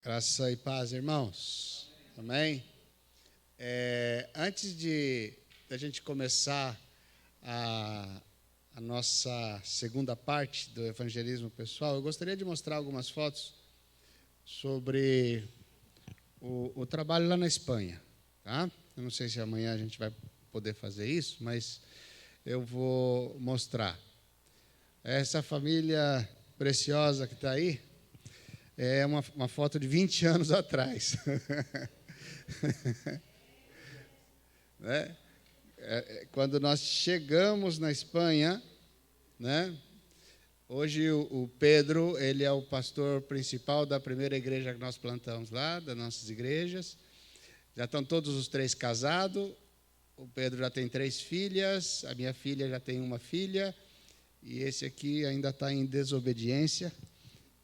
Graça e paz, irmãos. Amém? Antes de a gente começar a nossa segunda parte do evangelismo pessoal, eu gostaria de mostrar algumas fotos sobre o trabalho lá na Espanha. Tá? Eu não sei se amanhã a gente vai poder fazer isso, mas eu vou mostrar. Essa família preciosa que está aí, é uma foto de 20 anos atrás. Né? Quando nós chegamos na Espanha, né? Hoje o Pedro, ele é o pastor principal da primeira igreja que nós plantamos lá, das nossas igrejas. Já estão todos os três casados. O Pedro já tem 3 filhas, a minha filha já tem uma filha, e esse aqui ainda está em desobediência.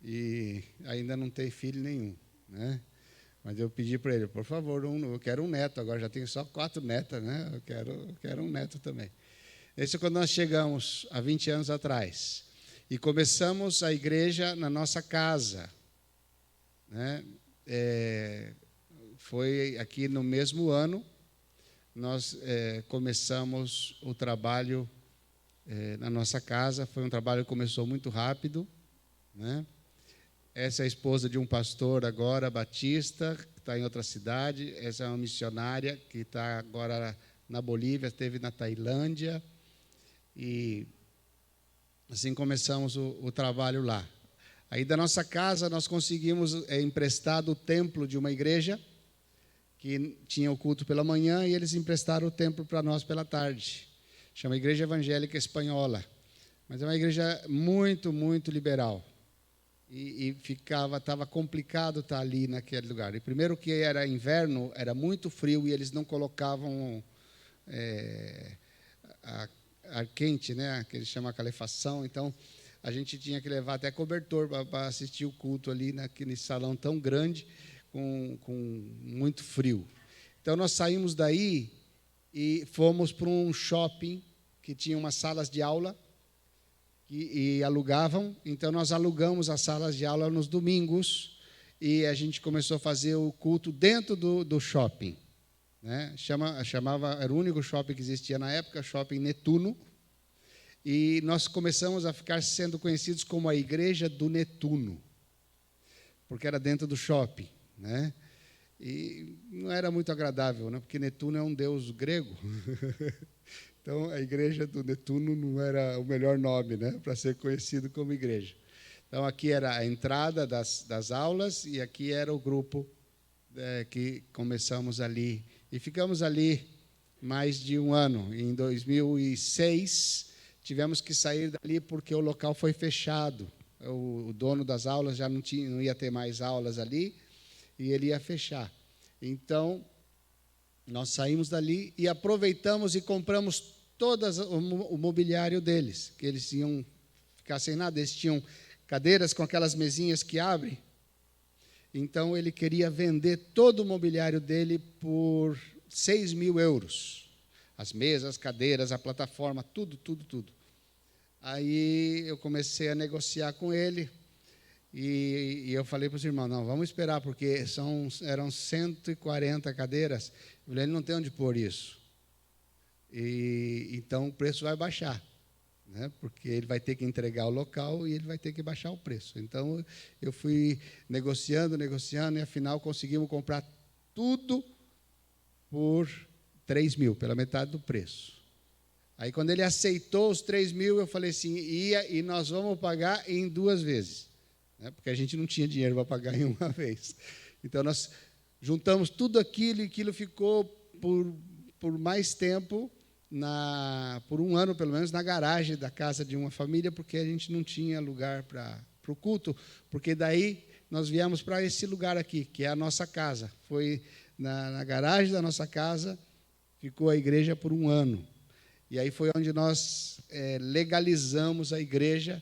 E ainda não tem filho nenhum, né? Mas eu pedi para ele, por favor, eu quero um neto, agora já tenho só 4 netas, né? Eu quero um neto também. Esse é quando nós chegamos, há 20 anos atrás, e começamos a igreja na nossa casa, né? Foi aqui no mesmo ano, nós começamos o trabalho na nossa casa, foi um trabalho que começou muito rápido, né? Essa é a esposa de um pastor agora, batista, que está em outra cidade. Essa é uma missionária que está agora na Bolívia, esteve na Tailândia. E assim começamos o trabalho lá. Aí da nossa casa nós conseguimos emprestado o templo de uma igreja que tinha o culto pela manhã e eles emprestaram o templo para nós pela tarde. Chama Igreja Evangélica Espanhola. Mas é uma igreja muito, muito liberal. E estava complicado estar ali naquele lugar. E primeiro que era inverno, era muito frio e eles não colocavam ar quente, né? Que eles chamam a calefação. Então a gente tinha que levar até cobertor para assistir o culto ali naquele salão tão grande com muito frio. Então nós saímos daí e fomos para um shopping que tinha umas salas de aula. E alugavam, então nós alugamos as salas de aula nos domingos e a gente começou a fazer o culto dentro do shopping, né? Era o único shopping que existia na época, Shopping Netuno, e nós começamos a ficar sendo conhecidos como a Igreja do Netuno, porque era dentro do shopping, né? E não era muito agradável, né? Porque Netuno é um deus grego. Então, a igreja do Netuno não era o melhor nome, né, para ser conhecido como igreja. Então, aqui era a entrada das aulas e aqui era o grupo que começamos ali. E ficamos ali mais de um ano. Em 2006, tivemos que sair dali porque o local foi fechado. O dono das aulas já não ia ter mais aulas ali e ele ia fechar. Então, nós saímos dali e aproveitamos e compramos todo o mobiliário deles, que eles iam ficar sem nada. Eles tinham cadeiras com aquelas mesinhas que abrem. Então, ele queria vender todo o mobiliário dele por 6.000 euros. As mesas, as cadeiras, a plataforma, tudo. Aí, eu comecei a negociar com ele. E eu falei para os irmãos, não, vamos esperar, porque eram 140 cadeiras. Eu falei, ele não tem onde pôr isso. Então, o preço vai baixar, né? Porque ele vai ter que entregar o local e ele vai ter que baixar o preço. Então, eu fui negociando, e, afinal, conseguimos comprar tudo por 3.000, pela metade do preço. Aí, quando ele aceitou os 3.000, eu falei assim, e nós vamos pagar em 2 vezes. Porque a gente não tinha dinheiro para pagar em uma vez. Então, nós juntamos tudo aquilo, e aquilo ficou por mais tempo, por um ano pelo menos, na garagem da casa de uma família, porque a gente não tinha lugar para o culto, porque daí nós viemos para esse lugar aqui, que é a nossa casa. Foi na garagem da nossa casa, ficou a igreja por um ano. E aí foi onde nós legalizamos a igreja,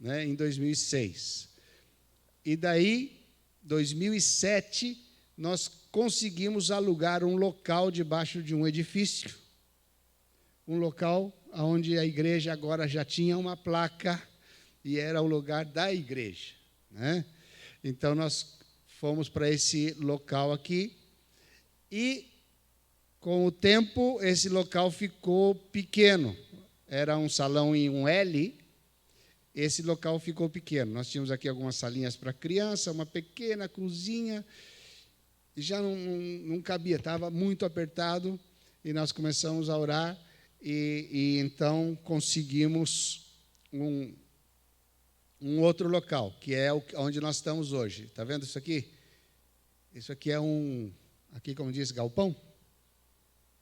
né, em 2006. E daí, 2007, nós conseguimos alugar um local debaixo de um edifício. Um local onde a igreja agora já tinha uma placa e era o lugar da igreja, né? Então, nós fomos para esse local aqui e, com o tempo, esse local ficou pequeno. Era um salão em um L, esse local ficou pequeno. Nós tínhamos aqui algumas salinhas para criança, uma pequena cozinha, e já não cabia, estava muito apertado, e nós começamos a orar, e então conseguimos um outro local, que é onde nós estamos hoje. Está vendo isso aqui? Isso aqui é aqui como diz, galpão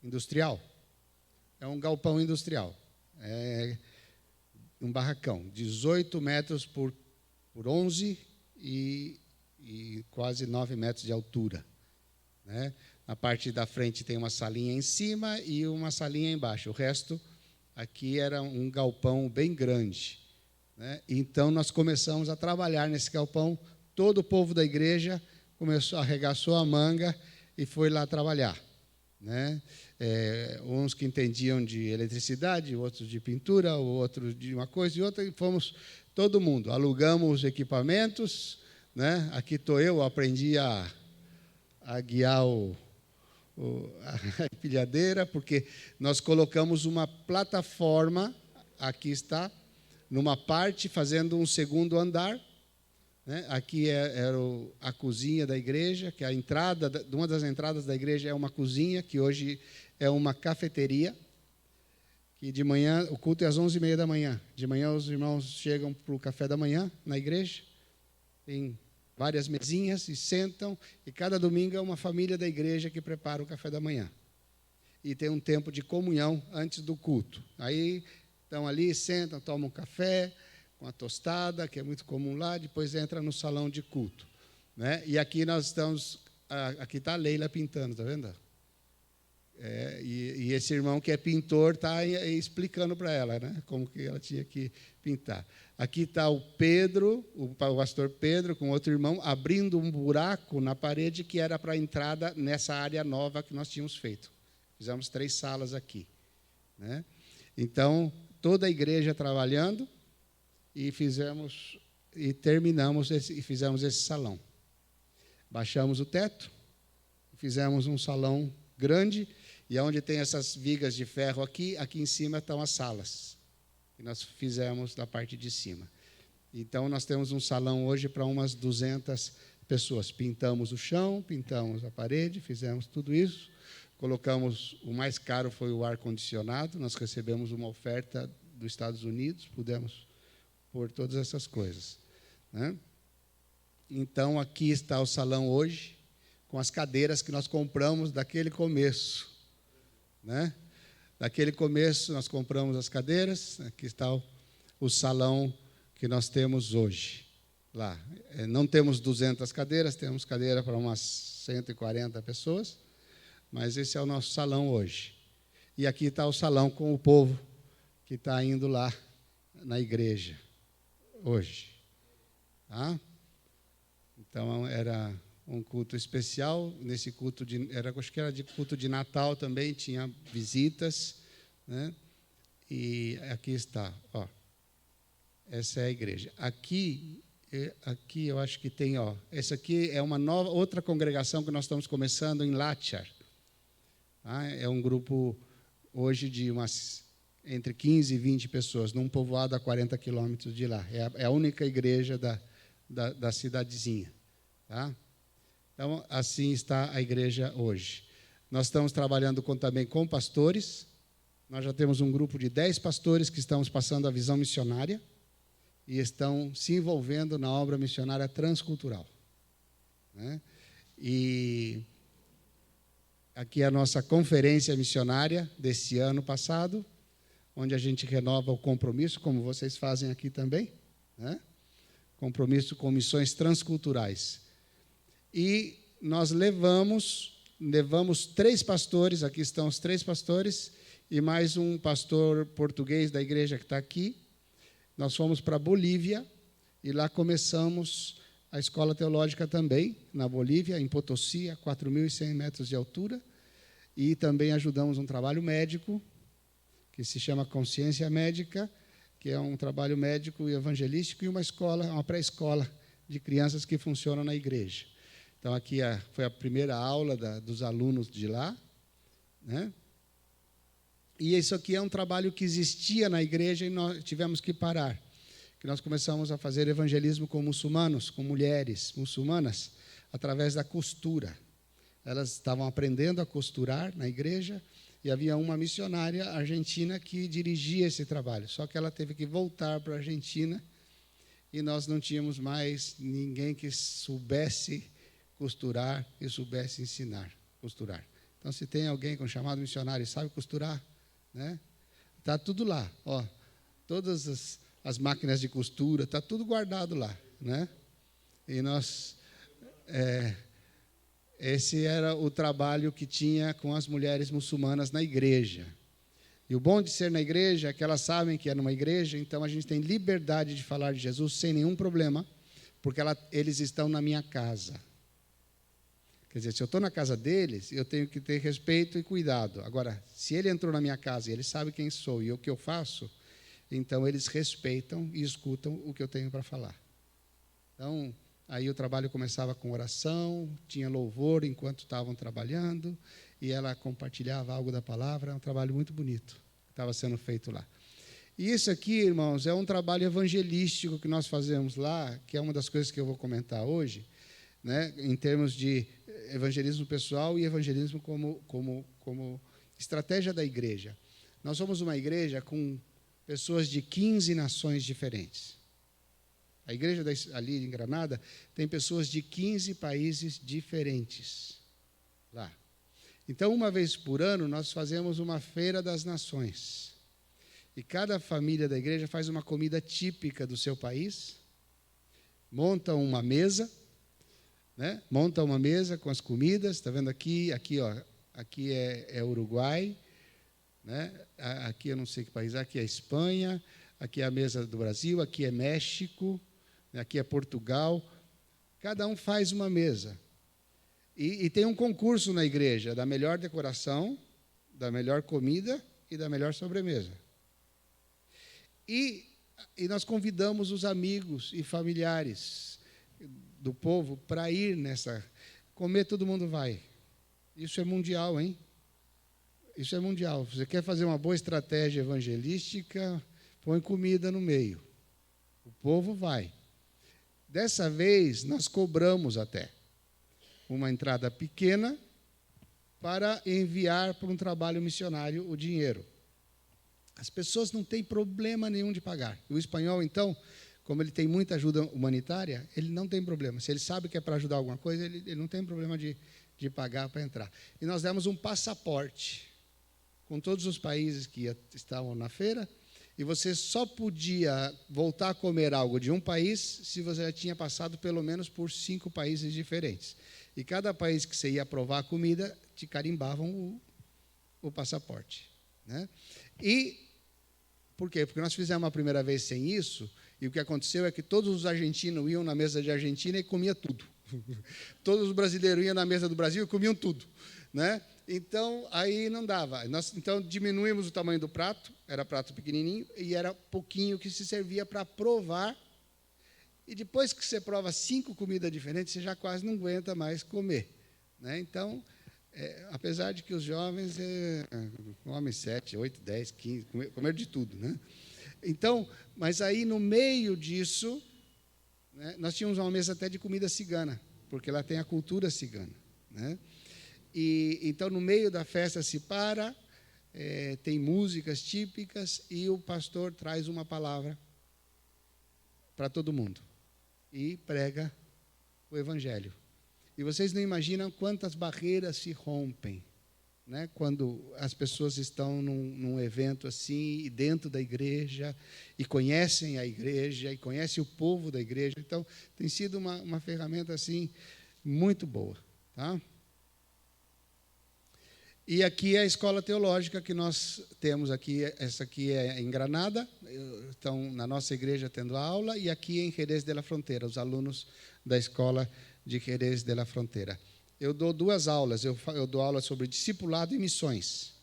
industrial. É um galpão industrial. É um barracão, 18 metros por 11 e quase 9 metros de altura. Né? Na parte da frente tem uma salinha em cima e uma salinha embaixo. O resto aqui era um galpão bem grande. Né? Então, nós começamos a trabalhar nesse galpão. Todo o povo da igreja começou a arregaçou a manga e foi lá trabalhar. Né? Uns que entendiam de eletricidade, outros de pintura, outros de uma coisa e outra, e fomos todo mundo. Alugamos os equipamentos. Né? Aqui estou eu aprendi a guiar a empilhadeira, porque nós colocamos uma plataforma, aqui está, numa parte, fazendo um segundo andar. Né? Aqui era a cozinha da igreja, que a entrada, uma das entradas da igreja é uma cozinha, que hoje é uma cafeteria, que de manhã, o culto é às 11h30 da manhã. De manhã os irmãos chegam para o café da manhã na igreja, tem várias mesinhas e sentam, e cada domingo é uma família da igreja que prepara o café da manhã. E tem um tempo de comunhão antes do culto. Aí estão ali, sentam, tomam café, com a tostada, que é muito comum lá, depois entra no salão de culto. Né? E aqui nós estamos, aqui está a Leila pintando, está vendo? E esse irmão que é pintor está explicando para ela, né, como que ela tinha que pintar. Aqui está o Pedro, o pastor Pedro, com outro irmão, abrindo um buraco na parede que era para a entrada nessa área nova que nós tínhamos feito. Fizemos 3 salas aqui. Né? Então, toda a igreja trabalhando, e terminamos e fizemos esse salão. Baixamos o teto, fizemos um salão grande, e onde tem essas vigas de ferro aqui em cima estão as salas, que nós fizemos da parte de cima. Então, nós temos um salão hoje para umas 200 pessoas. Pintamos o chão, pintamos a parede, fizemos tudo isso, colocamos, o mais caro foi o ar-condicionado, nós recebemos uma oferta dos Estados Unidos, pudemos por todas essas coisas. Né? Então, aqui está o salão hoje, com as cadeiras que nós compramos daquele começo. Né? Daquele começo, nós compramos as cadeiras, aqui está o salão que nós temos hoje. Lá. Não temos 200 cadeiras, temos cadeira para umas 140 pessoas, mas esse é o nosso salão hoje. E aqui está o salão com o povo que está indo lá na igreja hoje. Tá? Então, era um culto especial. Nesse culto, acho que era de culto de Natal também, tinha visitas. Né? E aqui está. Ó, essa é a igreja. Aqui eu acho que tem, essa aqui é uma outra congregação que nós estamos começando em Láchar. Tá? É um grupo hoje de entre 15 e 20 pessoas, num povoado a 40 quilômetros de lá. É a única igreja da cidadezinha. Tá? Então, assim está a igreja hoje. Nós estamos trabalhando também com pastores. Nós já temos um grupo de 10 pastores que estamos passando a visão missionária e estão se envolvendo na obra missionária transcultural. Né? E aqui é a nossa conferência missionária desse ano passado, onde a gente renova o compromisso, como vocês fazem aqui também, né? Compromisso com missões transculturais. E nós levamos 3 pastores, aqui estão os 3 pastores, e mais um pastor português da igreja que está aqui. Nós fomos para a Bolívia, e lá começamos a escola teológica também, na Bolívia, em Potosí, a 4.100 metros de altura, e também ajudamos um trabalho médico, que se chama Consciência Médica, que é um trabalho médico e evangelístico, e uma pré-escola de crianças que funcionam na igreja. Então, aqui foi a primeira aula dos alunos de lá, né? E isso aqui é um trabalho que existia na igreja e nós tivemos que parar. Que nós começamos a fazer evangelismo com muçulmanos, com mulheres muçulmanas, através da costura. Elas estavam aprendendo a costurar na igreja e havia uma missionária argentina que dirigia esse trabalho. Só que ela teve que voltar para a Argentina e nós não tínhamos mais ninguém que soubesse costurar e soubesse ensinar a costurar. Então, se tem alguém com chamado missionário e sabe costurar, né? Está tudo lá, ó, todas as máquinas de costura, está tudo guardado lá, né? E nós, esse era o trabalho que tinha com as mulheres muçulmanas na igreja. E o bom de ser na igreja é que elas sabem que é numa igreja, então a gente tem liberdade de falar de Jesus sem nenhum problema, porque eles estão na minha casa. Quer dizer, se eu estou na casa deles, eu tenho que ter respeito e cuidado. Agora, se ele entrou na minha casa e ele sabe quem sou e o que eu faço, então eles respeitam e escutam o que eu tenho para falar. Então, aí o trabalho começava com oração, tinha louvor enquanto estavam trabalhando, e ela compartilhava algo da palavra, é um trabalho muito bonito que estava sendo feito lá. E isso aqui, irmãos, é um trabalho evangelístico que nós fazemos lá, que é uma das coisas que eu vou comentar hoje, né, em termos de evangelismo pessoal e evangelismo como estratégia da igreja. Nós somos uma igreja com pessoas de 15 nações diferentes. A igreja ali em Granada tem pessoas de 15 países diferentes lá. Então, uma vez por ano, nós fazemos uma feira das nações. E cada família da igreja faz uma comida típica do seu país, monta uma mesa, né? Monta uma mesa com as comidas, está vendo aqui, ó, aqui é Uruguai, né? Aqui eu não sei que país, aqui é Espanha, aqui é a mesa do Brasil, aqui é México, aqui é Portugal. Cada um faz uma mesa. E tem um concurso na igreja da melhor decoração, da melhor comida e da melhor sobremesa. E nós convidamos os amigos e familiares do povo para ir nessa. Comer, todo mundo vai. Isso é mundial, hein? Isso é mundial. Você quer fazer uma boa estratégia evangelística, põe comida no meio. O povo vai. Dessa vez, nós cobramos até uma entrada pequena para enviar para um trabalho missionário o dinheiro. As pessoas não têm problema nenhum de pagar. O espanhol, então, como ele tem muita ajuda humanitária, ele não tem problema. Se ele sabe que é para ajudar alguma coisa, ele não tem problema de pagar para entrar. E nós demos um passaporte com todos os países que estavam na feira, e você só podia voltar a comer algo de um país se você já tinha passado pelo menos por 5 países diferentes. E cada país que você ia provar a comida, te carimbavam o passaporte, né? E por quê? Porque nós fizemos a primeira vez sem isso, e o que aconteceu é que todos os argentinos iam na mesa de Argentina e comiam tudo. Todos os brasileiros iam na mesa do Brasil e comiam tudo, né? Então, aí não dava. Nós, então, diminuímos o tamanho do prato, era prato pequenininho, e era pouquinho que se servia para provar. E depois que você prova 5 comidas diferentes, você já quase não aguenta mais comer, né? Então, apesar de que os jovens comem 7, 8, 10, 15, comer de tudo, né? Então, mas aí no meio disso, né, nós tínhamos uma mesa até de comida cigana, porque lá tem a cultura cigana, né? E então no meio da festa se para, tem músicas típicas e o pastor traz uma palavra para todo mundo e prega o evangelho. E vocês não imaginam quantas barreiras se rompem, né, quando as pessoas estão num evento assim, e dentro da igreja, e conhecem a igreja, e conhecem o povo da igreja. Então, tem sido uma ferramenta assim, muito boa. Tá? E aqui é a escola teológica que nós temos aqui, essa aqui é em Granada, estão na nossa igreja tendo aula, e aqui em Jerez de la Frontera, os alunos da escola de Jerez de la Frontera. Eu dou 2 aulas, eu dou aula sobre discipulado e missões.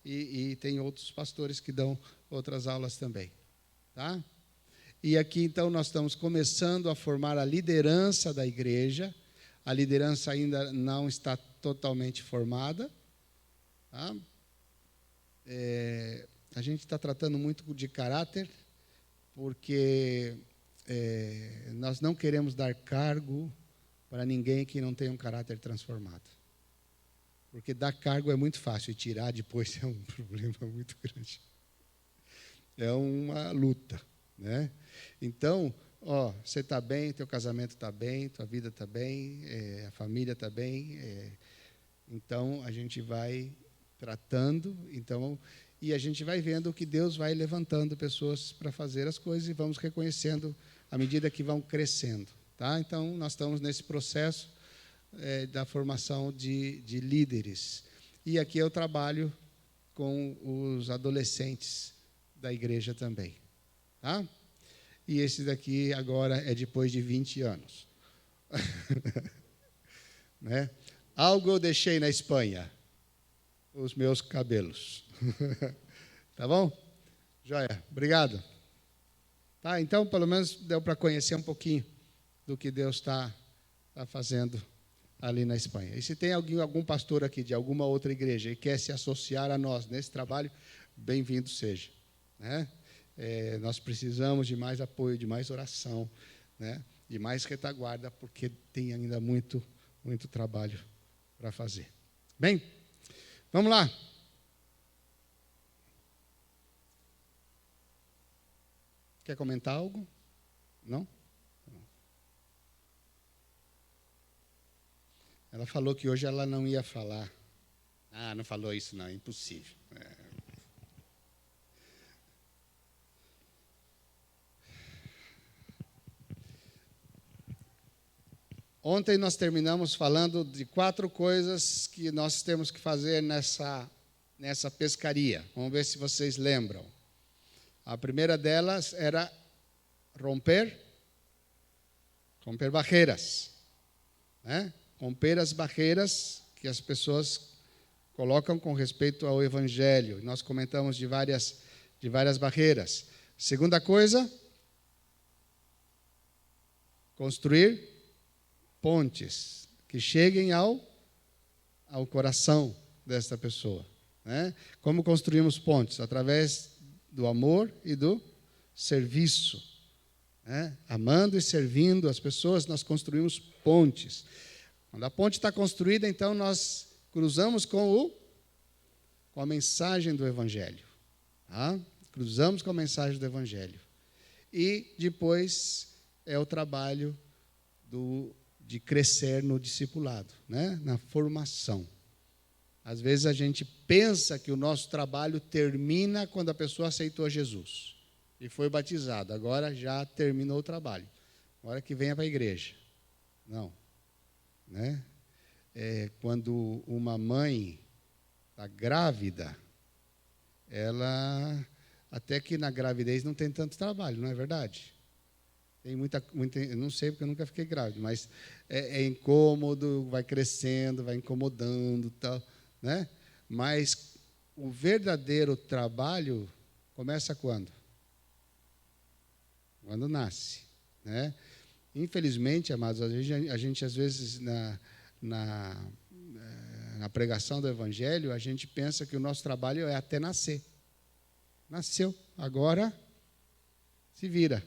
E tem outros pastores que dão outras aulas também. Tá? E aqui, então, nós estamos começando a formar a liderança da igreja. A liderança ainda não está totalmente formada. Tá? A gente está tratando muito de caráter, porque nós não queremos dar cargo para ninguém que não tenha um caráter transformado. Porque dar cargo é muito fácil, e tirar depois é um problema muito grande. É uma luta, né? Então, você está bem, teu casamento está bem, tua vida está bem, a família está bem. Então, a gente vai tratando, e a gente vai vendo que Deus vai levantando pessoas para fazer as coisas, e vamos reconhecendo à medida que vão crescendo. Tá? Então, nós estamos nesse processo da formação de líderes. E aqui eu trabalho com os adolescentes da igreja também. Tá? E esse daqui agora é depois de 20 anos. Né? Algo eu deixei na Espanha. Os meus cabelos. Tá bom? Joia, obrigado. Tá, então, pelo menos deu para conhecer um pouquinho do que Deus está fazendo ali na Espanha. E se tem algum pastor aqui de alguma outra igreja e quer se associar a nós nesse trabalho, bem-vindo seja. Né? Nós precisamos de mais apoio, de mais oração, né? De mais retaguarda, porque tem ainda muito, muito trabalho para fazer. Bem, vamos lá. Quer comentar algo? Não? Ela falou que hoje ela não ia falar. Não falou isso não, é impossível. Ontem nós terminamos falando de 4 coisas que nós temos que fazer nessa pescaria. Vamos ver se vocês lembram. A primeira delas era romper barreiras. Né? Romper as barreiras que as pessoas colocam com respeito ao Evangelho. Nós comentamos de várias barreiras. Segunda coisa, construir pontes que cheguem ao coração desta pessoa. Né? Como construímos pontes? Através do amor e do serviço. Né? Amando e servindo as pessoas, nós construímos pontes. Quando a ponte está construída, então nós cruzamos com a mensagem do Evangelho. Tá? Cruzamos com a mensagem do Evangelho. E depois é o trabalho de crescer no discipulado, né? Na formação. Às vezes a gente pensa que o nosso trabalho termina quando a pessoa aceitou Jesus e foi batizado. Agora já terminou o trabalho. Agora que venha para a igreja. Não. Né? Quando uma mãe está grávida, ela, até que na gravidez não tem tanto trabalho, não é verdade? Tem muita, eu não sei porque eu nunca fiquei grávida, mas é incômodo, vai crescendo, vai incomodando, tal, né? Mas o verdadeiro trabalho começa quando? Quando nasce, né? Infelizmente, amados, a gente às vezes na pregação do Evangelho, a gente pensa que o nosso trabalho é até nascer. Nasceu, agora se vira.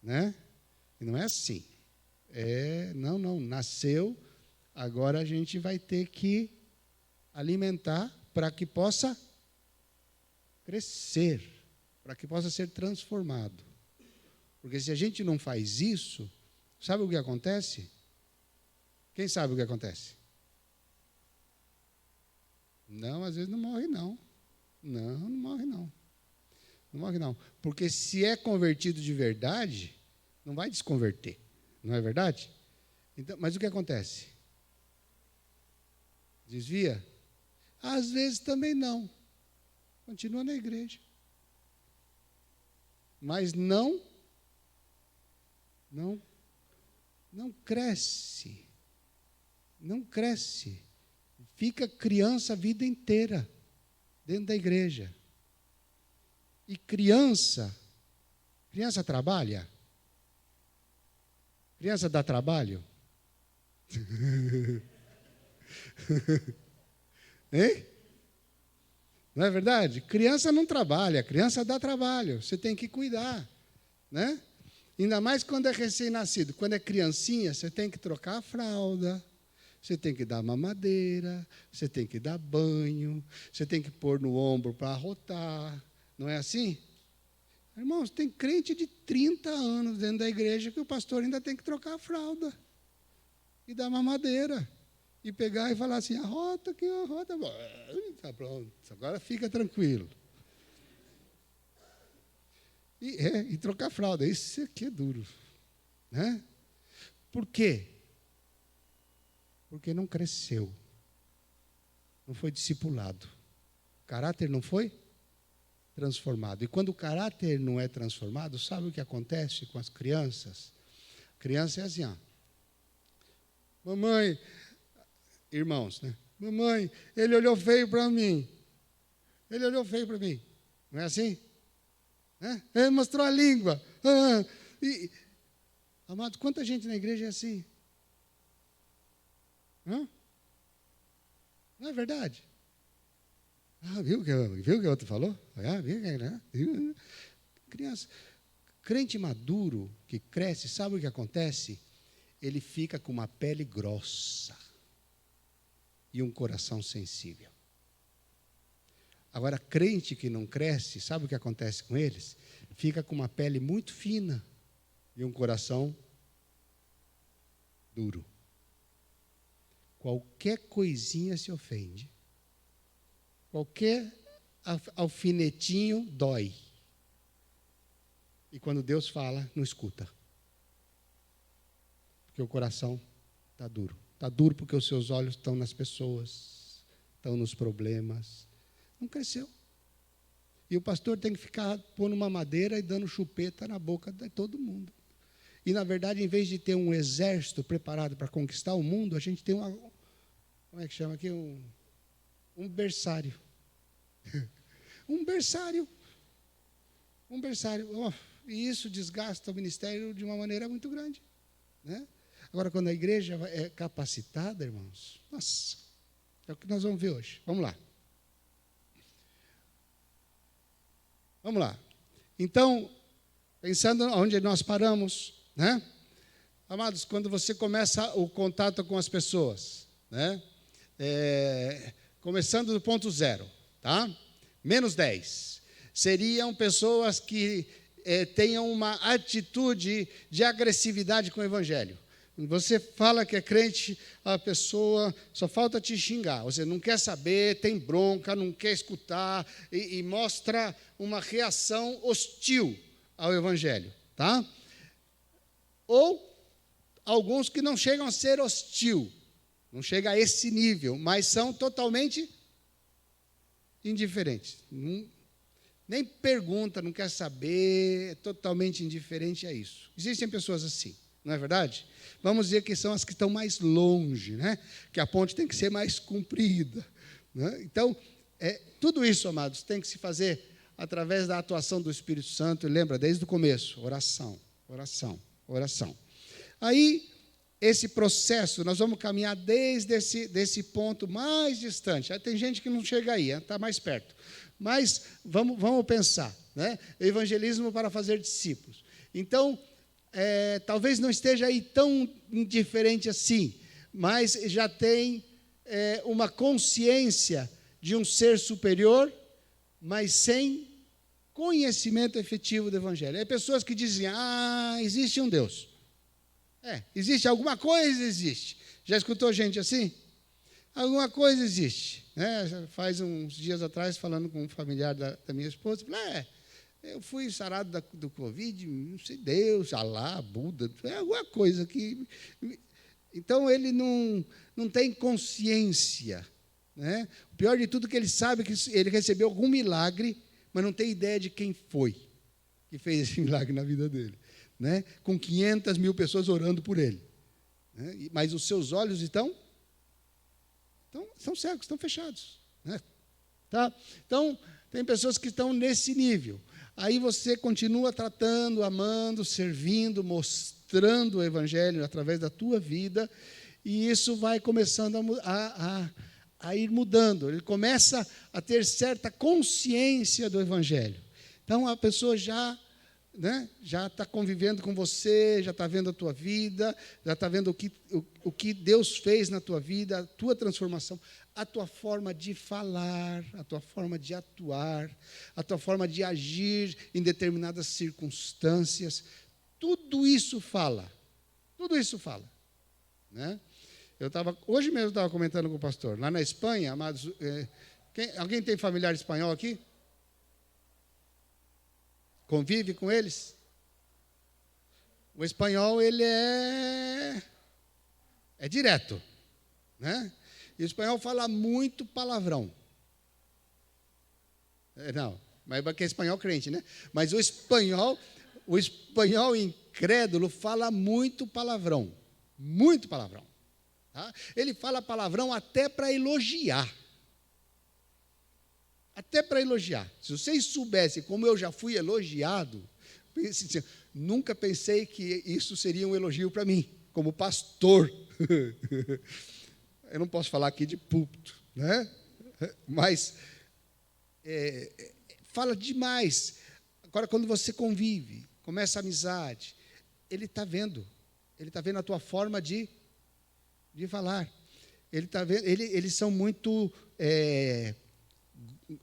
Né? E não é assim. Não. Nasceu, agora a gente vai ter que alimentar para que possa crescer, para que possa ser transformado. Porque se a gente não faz isso, sabe o que acontece? Quem sabe o que acontece? Não, às vezes não morre, não. Não morre, não. Não morre, não. Porque se é convertido de verdade, não vai desconverter. Não é verdade? Então, mas o que acontece? Desvia? Às vezes também não. Continua na igreja. Mas não cresce. Não cresce. Fica criança a vida inteira dentro da igreja. E criança trabalha? Criança dá trabalho? Hein? Não é verdade? Criança não trabalha, criança dá trabalho, você tem que cuidar, né? Ainda mais quando é recém-nascido. Quando é criancinha, você tem que trocar a fralda, você tem que dar mamadeira, você tem que dar banho, você tem que pôr no ombro para arrotar. Não é assim? Irmãos, tem crente de 30 anos dentro da igreja que o pastor ainda tem que trocar a fralda e dar mamadeira. E pegar e falar assim, arrota aqui, arrota. Está pronto, agora fica tranquilo. E trocar fralda, isso aqui é duro. Né? Por quê? Porque não cresceu. Não foi discipulado. O caráter não foi transformado. E quando o caráter não é transformado, sabe o que acontece com as crianças? A criança é assim, ó. Mamãe, irmãos, né? Mamãe, ele olhou feio para mim. Ele olhou feio para mim. Não é assim? Ele mostrou a língua. Amado, quanta gente na igreja é assim? Não é verdade? Viu o que o outro falou? Viu? Criança. Crente maduro que cresce, sabe o que acontece? Ele fica com uma pele grossa e um coração sensível. Agora, crente que não cresce, sabe o que acontece com eles? Fica com uma pele muito fina e um coração duro. Qualquer coisinha se ofende. Qualquer alfinetinho dói. E quando Deus fala, não escuta. Porque o coração está duro. Está duro porque os seus olhos estão nas pessoas, estão nos problemas. Não cresceu. E o pastor tem que ficar pondo uma madeira e dando chupeta na boca de todo mundo. E, na verdade, em vez de ter um exército preparado para conquistar o mundo, a gente tem uma... Como é que chama aqui? Um berçário. Um berçário. Um berçário. E isso desgasta o ministério de uma maneira muito grande. Né? Agora, quando a igreja é capacitada, irmãos, nossa, é o que nós vamos ver hoje. Vamos lá. Vamos lá. Então, pensando onde nós paramos, né? Amados, quando você começa o contato com as pessoas, né? Começando do ponto 0, tá? -10. Seriam pessoas que tenham uma atitude de agressividade com o evangelho. Você fala que é crente, a pessoa só falta te xingar. Você não quer saber, tem bronca, não quer escutar e mostra uma reação hostil ao evangelho, tá? Ou alguns que não chegam a ser hostil, não chega a esse nível, mas são totalmente indiferentes. Nem pergunta, não quer saber, é totalmente indiferente a isso. Existem pessoas assim, não é verdade? Vamos dizer que são as que estão mais longe, né? Que a ponte tem que ser mais comprida. Né? Então, tudo isso, amados, tem que se fazer através da atuação do Espírito Santo. E lembra, desde o começo, oração, oração, oração. Aí, esse processo, nós vamos caminhar desde desse ponto mais distante. Aí tem gente que não chega aí, está mais perto. Mas vamos pensar, né? Evangelismo para fazer discípulos. Então, talvez não esteja aí tão indiferente assim, mas já tem uma consciência de um ser superior, mas sem conhecimento efetivo do Evangelho. É pessoas que dizem, existe um Deus. Existe alguma coisa, existe. Já escutou gente assim? Alguma coisa existe. Né? Faz uns dias atrás, falando com um familiar da minha esposa, falei, eu fui sarado do Covid, não sei, Deus, Alá, Buda, alguma coisa que... Então, ele não tem consciência. Né? O pior de tudo é que ele sabe que ele recebeu algum milagre, mas não tem ideia de quem foi que fez esse milagre na vida dele. Né? Com 500 mil pessoas orando por ele. Né? Mas os seus olhos estão cegos, estão fechados. Né? Tá? Então, tem pessoas que estão nesse nível. Aí você continua tratando, amando, servindo, mostrando o Evangelho através da tua vida, e isso vai começando a ir mudando. Ele começa a ter certa consciência do Evangelho. Então, a pessoa já está convivendo com você, já está vendo a tua vida, já está vendo o que Deus fez na tua vida, a tua transformação, a tua forma de falar, a tua forma de atuar, a tua forma de agir em determinadas circunstâncias. Tudo isso fala. Tudo isso fala. Né? Hoje mesmo eu estava comentando com o pastor, lá na Espanha, amados, alguém tem familiar espanhol aqui? Convive com eles? O espanhol, ele é direto, né? E o espanhol fala muito palavrão. Não, mas porque é espanhol crente, né? Mas o espanhol incrédulo fala muito palavrão. Muito palavrão. Tá? Ele fala palavrão até para elogiar. Até para elogiar. Se vocês soubessem como eu já fui elogiado, nunca pensei que isso seria um elogio para mim, como pastor. Eu não posso falar aqui de púlpito, né? Mas fala demais. Agora, quando você convive, começa a amizade, ele está vendo a tua forma de falar. Ele está vendo, eles são muito,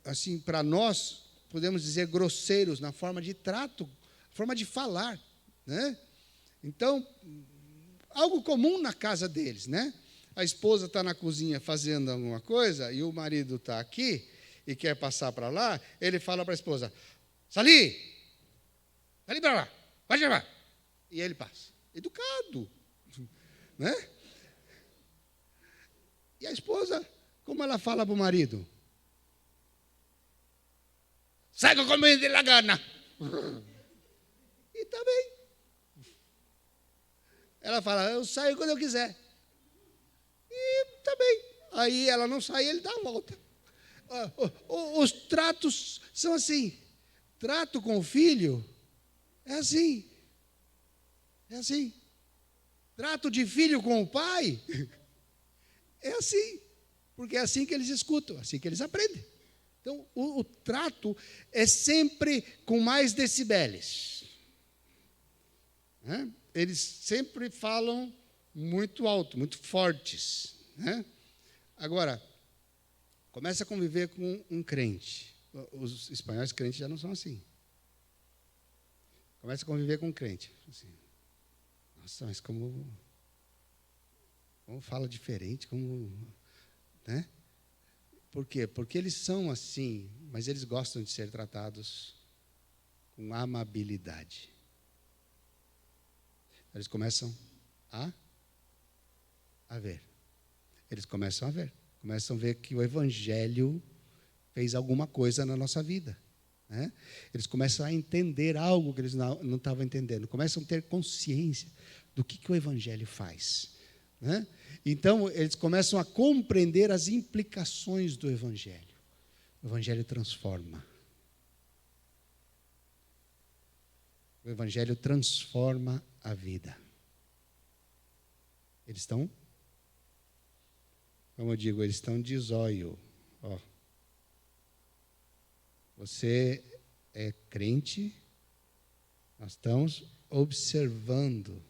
assim, para nós, podemos dizer, grosseiros na forma de trato, forma de falar, né? Então, algo comum na casa deles, né? A esposa está na cozinha fazendo alguma coisa e o marido está aqui e quer passar para lá, ele fala para a esposa, Sali para lá, vai levar. E ele passa. Educado, né? E a esposa, como ela fala para o marido? Sai com como de la gana. E está bem. Ela fala, eu saio quando eu quiser. E está bem. Aí ela não sai, ele dá a volta. Os tratos são assim. Trato com o filho é assim. É assim. Trato de filho com o pai é assim. Porque é assim que eles escutam, assim que eles aprendem. Então, o trato é sempre com mais decibeles. Né? Eles sempre falam muito alto, muito fortes. Né? Agora, começa a conviver com um crente. Os espanhóis crentes já não são assim. Começa a conviver com um crente. Assim, nossa, mas como fala diferente, né? Por quê? Porque eles são assim, mas eles gostam de ser tratados com amabilidade. Eles começam a ver. Eles começam a ver. Começam a ver que o Evangelho fez alguma coisa na nossa vida. Né? Eles começam a entender algo que eles não estavam entendendo. Começam a ter consciência do que o Evangelho faz. Né? Então, eles começam a compreender as implicações do Evangelho. O Evangelho transforma. O Evangelho transforma a vida. Eles estão, como eu digo, eles estão de zóio. Ó. Você é crente, nós estamos observando.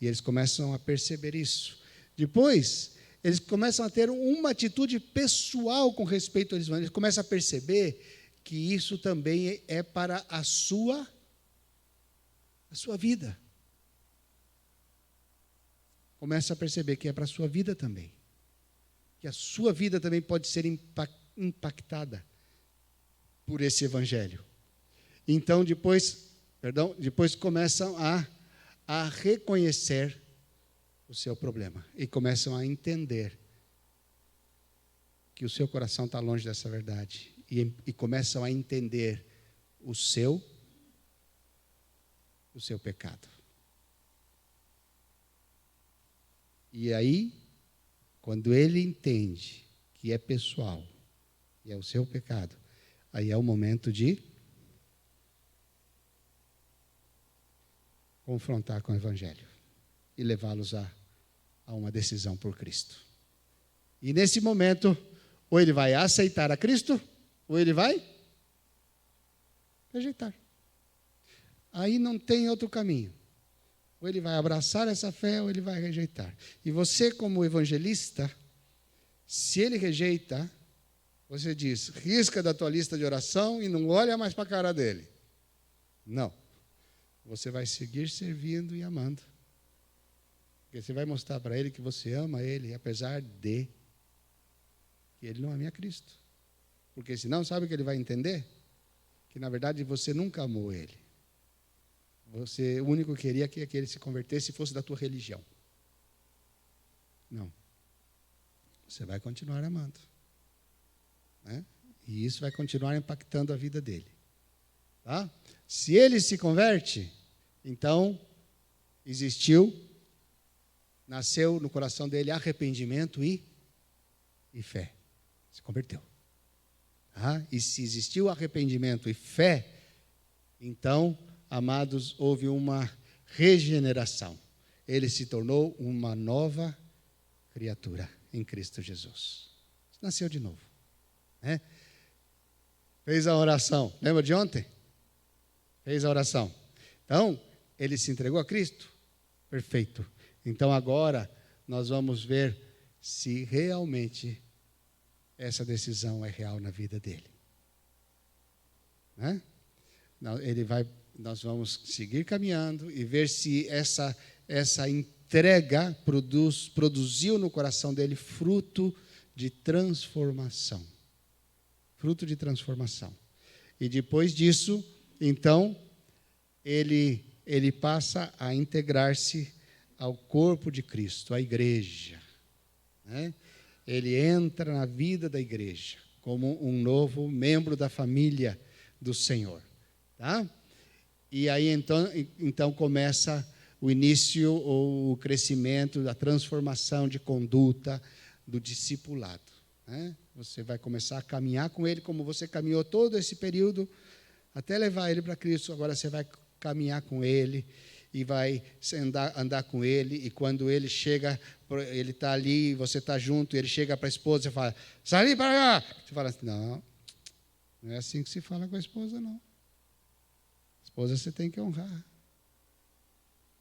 E eles começam a perceber isso. Depois, eles começam a ter uma atitude pessoal com respeito ao Evangelho. Eles começam a perceber que isso também é para a sua vida. Começa a perceber que é para a sua vida também. Que a sua vida também pode ser impactada por esse Evangelho. Então, depois começam a reconhecer o seu problema e começam a entender que o seu coração está longe dessa verdade e começam a entender o seu pecado. E aí, quando ele entende que é pessoal e é o seu pecado, aí é o momento de confrontar com o Evangelho e levá-los a a uma decisão por Cristo. E nesse momento, ou ele vai aceitar a Cristo, ou ele vai rejeitar. Aí não tem outro caminho. Ou ele vai abraçar essa fé, ou ele vai rejeitar. E você, como evangelista, se ele rejeita, você diz, risca da tua lista de oração e não olha mais para a cara dele. Não. Você vai seguir servindo e amando. Porque você vai mostrar para ele que você ama ele, apesar de que ele não ame a Cristo. Porque senão, sabe o que ele vai entender? Que, na verdade, você nunca amou ele. Você, o único que queria que ele se convertesse e fosse da tua religião. Não. Você vai continuar amando. Né? E isso vai continuar impactando a vida dele. Tá? Se ele se converte, então nasceu no coração dele arrependimento e fé. Se converteu. Tá? E se existiu arrependimento e fé, então, amados, houve uma regeneração. Ele se tornou uma nova criatura em Cristo Jesus. Nasceu de novo. Né? Fez a oração. Lembra de ontem? Fez a oração. Então, ele se entregou a Cristo? Perfeito. Então, agora, nós vamos ver se realmente essa decisão é real na vida dele. Né? Nós vamos seguir caminhando e ver se essa entrega produziu no coração dele fruto de transformação. Fruto de transformação. E depois disso, então, ele passa a integrar-se ao corpo de Cristo, à igreja. Né? Ele entra na vida da igreja como um novo membro da família do Senhor. Tá? E aí, então começa o início, ou o crescimento, a transformação de conduta do discipulado. Né? Você vai começar a caminhar com ele, como você caminhou todo esse período, até levar ele para Cristo. Agora você vai caminhar com ele e vai andar com ele. E quando ele chega, ele está ali, você está junto, ele chega para a esposa, você fala, sai para cá. Você fala assim, não é assim que se fala com a esposa, não. A esposa você tem que honrar.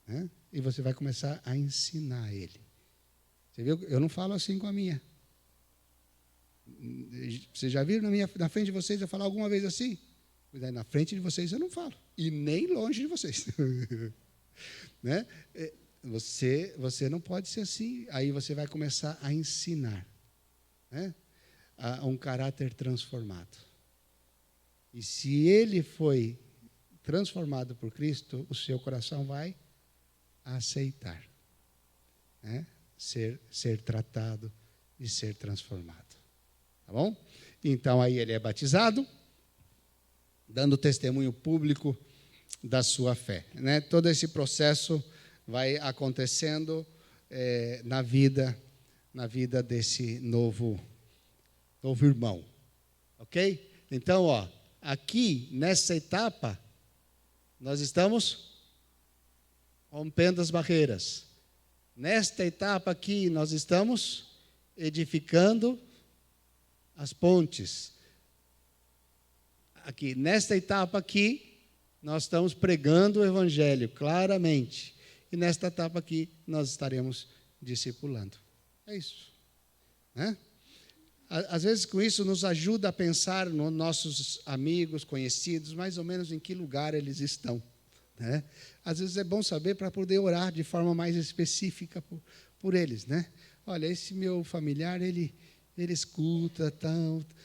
Né? E você vai começar a ensinar ele. Você viu? Eu não falo assim com a minha. Vocês já viram na frente de vocês eu falar alguma vez assim? Na frente de vocês eu não falo. E nem longe de vocês. Né? Você não pode ser assim. Aí você vai começar a ensinar. Né? A um caráter transformado. E se ele foi transformado por Cristo, o seu coração vai aceitar. Né? Ser tratado e ser transformado. Tá bom? Então, aí ele é batizado, dando testemunho público da sua fé. Né? Todo esse processo vai acontecendo na vida desse novo irmão. Ok? Então, aqui, nessa etapa, nós estamos rompendo as barreiras. Nesta etapa aqui, nós estamos edificando as pontes. Aqui, nesta etapa aqui, nós estamos pregando o Evangelho claramente. E nesta etapa aqui, nós estaremos discipulando. É isso. Né? Às vezes, com isso, nos ajuda a pensar nos nossos amigos, conhecidos, mais ou menos em que lugar eles estão. Né? Às vezes é bom saber para poder orar de forma mais específica por eles. Né? Olha, esse meu familiar, ele escuta tanto.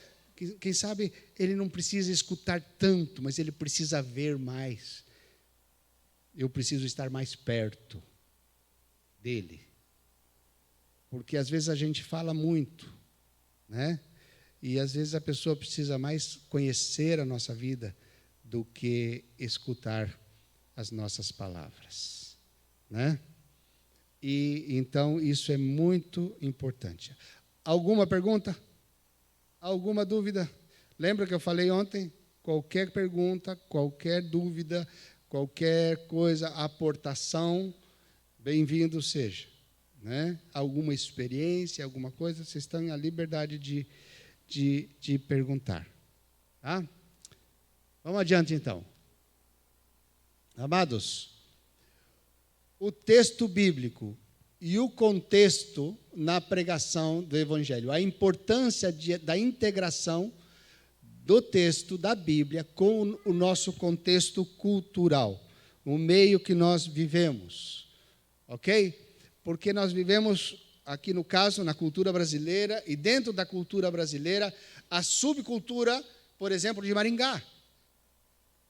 Quem sabe ele não precisa escutar tanto, mas ele precisa ver mais. Eu preciso estar mais perto dele. Porque às vezes a gente fala muito, né? E às vezes a pessoa precisa mais conhecer a nossa vida do que escutar as nossas palavras, né? E então isso é muito importante. Alguma pergunta? Alguma dúvida? Lembra que eu falei ontem? Qualquer pergunta, qualquer dúvida, qualquer coisa, aportação, bem-vindo seja. né? Alguma experiência, alguma coisa, vocês estão à liberdade de perguntar. Tá? Vamos adiante, então. Amados, o texto bíblico e o contexto na pregação do Evangelho, a importância da integração do texto da Bíblia com o nosso contexto cultural, o meio que nós vivemos, ok? Porque nós vivemos, aqui no caso, na cultura brasileira, e dentro da cultura brasileira, a subcultura, por exemplo, de Maringá.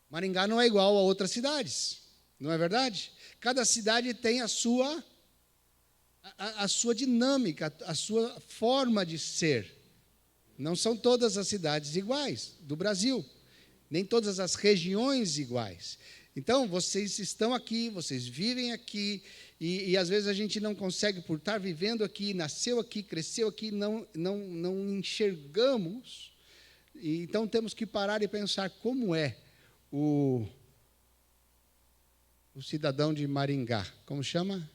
Maringá não é igual a outras cidades, não é verdade? Cada cidade tem a sua dinâmica, a sua forma de ser. Não são todas as cidades iguais do Brasil, nem todas as regiões iguais. Então, vocês estão aqui, vocês vivem aqui, e às vezes a gente não consegue, por estar vivendo aqui, nasceu aqui, cresceu aqui, não enxergamos. E então, temos que parar e pensar como é o cidadão de Maringá. Como chama?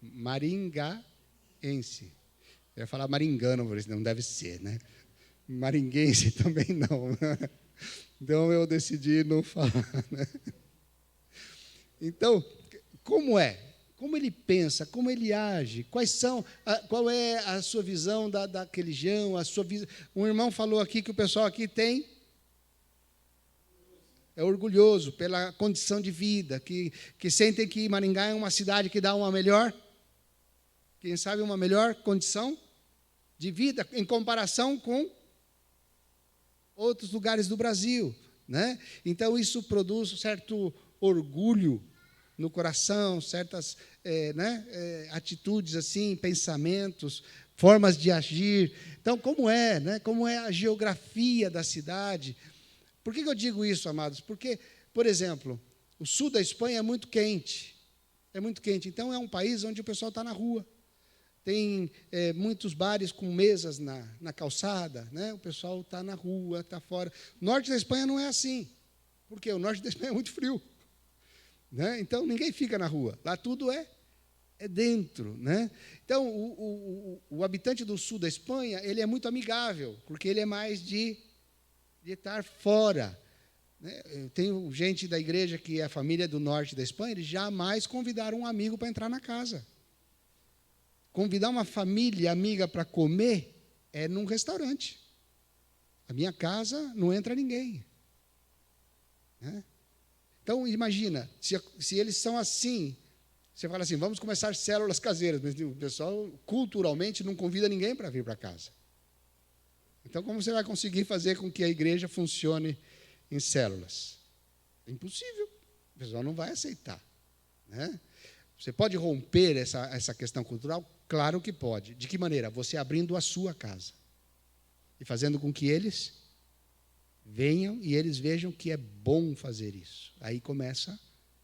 Maringaense. Eu ia falar maringano, por isso não deve ser, né? Maringuense também não. Então, eu decidi não falar, né? Então, como é? Como ele pensa? Como ele age? Qual é a sua visão da religião? A sua visão? Um irmão falou aqui que o pessoal aqui é orgulhoso pela condição de vida, que sentem que Maringá é uma cidade que dá uma melhor, quem sabe uma melhor condição de vida em comparação com outros lugares do Brasil, né? Então, isso produz um certo orgulho no coração, certas atitudes, assim, pensamentos, formas de agir. Então, como é, né? Como é a geografia da cidade? Por que eu digo isso, amados? Porque, por exemplo, o sul da Espanha é muito quente. É muito quente. Então, é um país onde o pessoal está na rua. Tem muitos bares com mesas na calçada, né? O pessoal está na rua, está fora. O norte da Espanha não é assim. Por quê? O norte da Espanha é muito frio, né? Então, ninguém fica na rua. Lá tudo é dentro, né? Então, o habitante do sul da Espanha, ele é muito amigável, porque ele é mais de estar fora. Eu tenho gente da igreja que é a família do norte da Espanha, eles jamais convidaram um amigo para entrar na casa. Convidar uma família amiga para comer é num restaurante. A minha casa não entra ninguém, né? Então, imagina, se eles são assim, você fala assim, vamos começar células caseiras, mas o pessoal, culturalmente, não convida ninguém para vir para casa. Então, como você vai conseguir fazer com que a igreja funcione em células? É impossível. O pessoal não vai aceitar, né? Você pode romper essa questão cultural? Claro que pode. De que maneira? Você abrindo a sua casa e fazendo com que eles venham e eles vejam que é bom fazer isso. Aí começa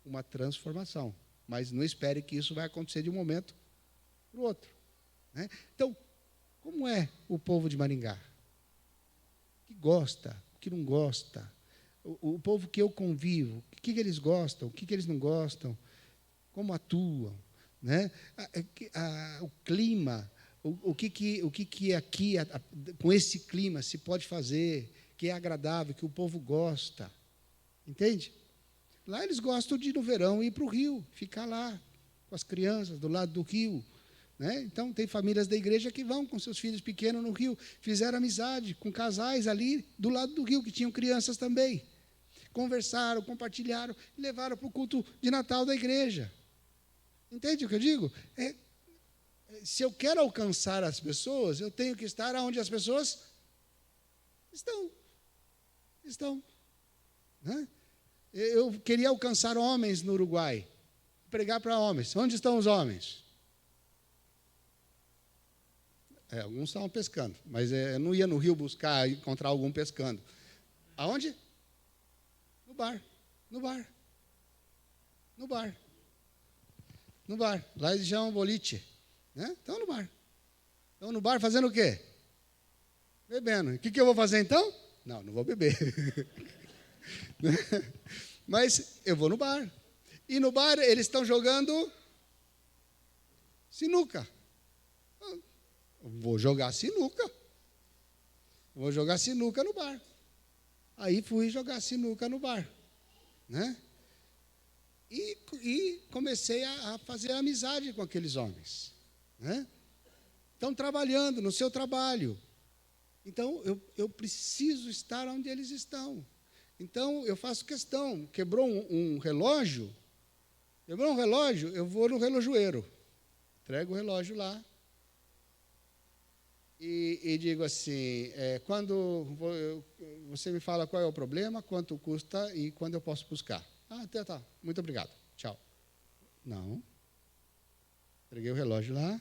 uma transformação. Mas não espere que isso vai acontecer de um momento para o outro, né? Então, como é o povo de Maringá? O que gosta, o que não gosta? O povo que eu convivo, o que eles gostam, o que eles não gostam? Como atuam, né? O clima, o que aqui, com esse clima, se pode fazer, que é agradável, que o povo gosta. Entende? Lá eles gostam de, no verão, ir para o rio, ficar lá com as crianças, do lado do rio, né? Então, tem famílias da igreja que vão com seus filhos pequenos no rio, fizeram amizade com casais ali do lado do rio, que tinham crianças também. Conversaram, compartilharam, e levaram para o culto de Natal da igreja. Entende o que eu digo? Se eu quero alcançar as pessoas, eu tenho que estar onde as pessoas estão, né? Eu queria alcançar homens no Uruguai, pregar para homens. Onde estão os homens? Alguns estavam pescando, mas eu não ia no rio buscar, encontrar algum pescando. Aonde? No bar. Lá eles chamam boliche, né? Estão no bar. Estão no bar fazendo o quê? Bebendo. O que eu vou fazer então? Não vou beber. Mas eu vou no bar. E no bar eles estão jogando sinuca. Vou jogar sinuca. Vou jogar sinuca no bar. Aí fui jogar sinuca no bar, né? E comecei a fazer amizade com aqueles homens, né? Estão trabalhando no seu trabalho. Então, eu preciso estar onde eles estão. Então, eu faço questão. Quebrou um relógio, eu vou no relojoeiro, entrego o relógio lá e digo assim, você me fala qual é o problema, quanto custa e quando eu posso buscar. Ah, tá, muito obrigado, tchau. Não. Entreguei o relógio lá,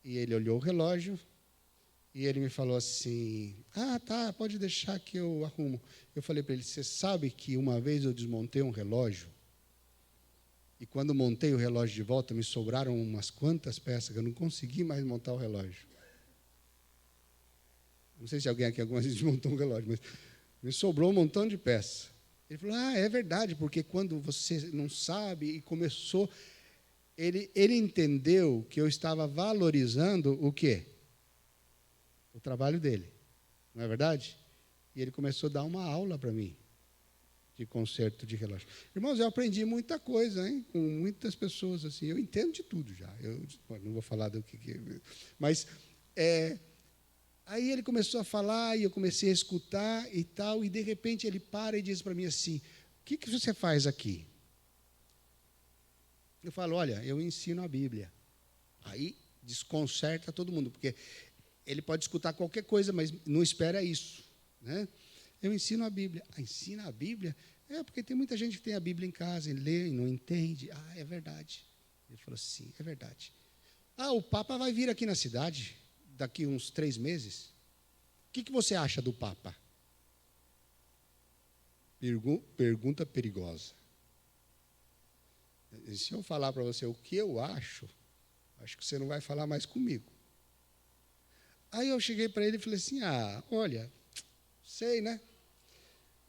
e ele olhou o relógio, e ele me falou assim, tá, pode deixar que eu arrumo. Eu falei para ele, você sabe que uma vez eu desmontei um relógio, e quando montei o relógio de volta, me sobraram umas quantas peças, que eu não consegui mais montar o relógio. Não sei se alguém aqui alguma vez desmontou um relógio, mas me sobrou um montão de peças. Ele falou, é verdade, porque quando você não sabe e começou, ele entendeu que eu estava valorizando o quê? O trabalho dele, não é verdade? E ele começou a dar uma aula para mim de conserto de relógio. Irmãos, eu aprendi muita coisa, hein? Com muitas pessoas assim. Eu entendo de tudo já. Eu não vou falar do que mas aí ele começou a falar e eu comecei a escutar e tal, e de repente ele para e diz para mim assim, o que você faz aqui? Eu falo, olha, eu ensino a Bíblia. Aí desconcerta todo mundo, porque ele pode escutar qualquer coisa, mas não espera isso, né? Eu ensino a Bíblia. Ensina a Bíblia? Porque tem muita gente que tem a Bíblia em casa e lê e não entende. É verdade. Ele falou assim, é verdade. O Papa vai vir aqui na cidade daqui uns 3 meses. O que você acha do Papa? Pergunta perigosa. E se eu falar para você o que eu acho que você não vai falar mais comigo. Aí eu cheguei para ele e falei assim, olha, sei, né?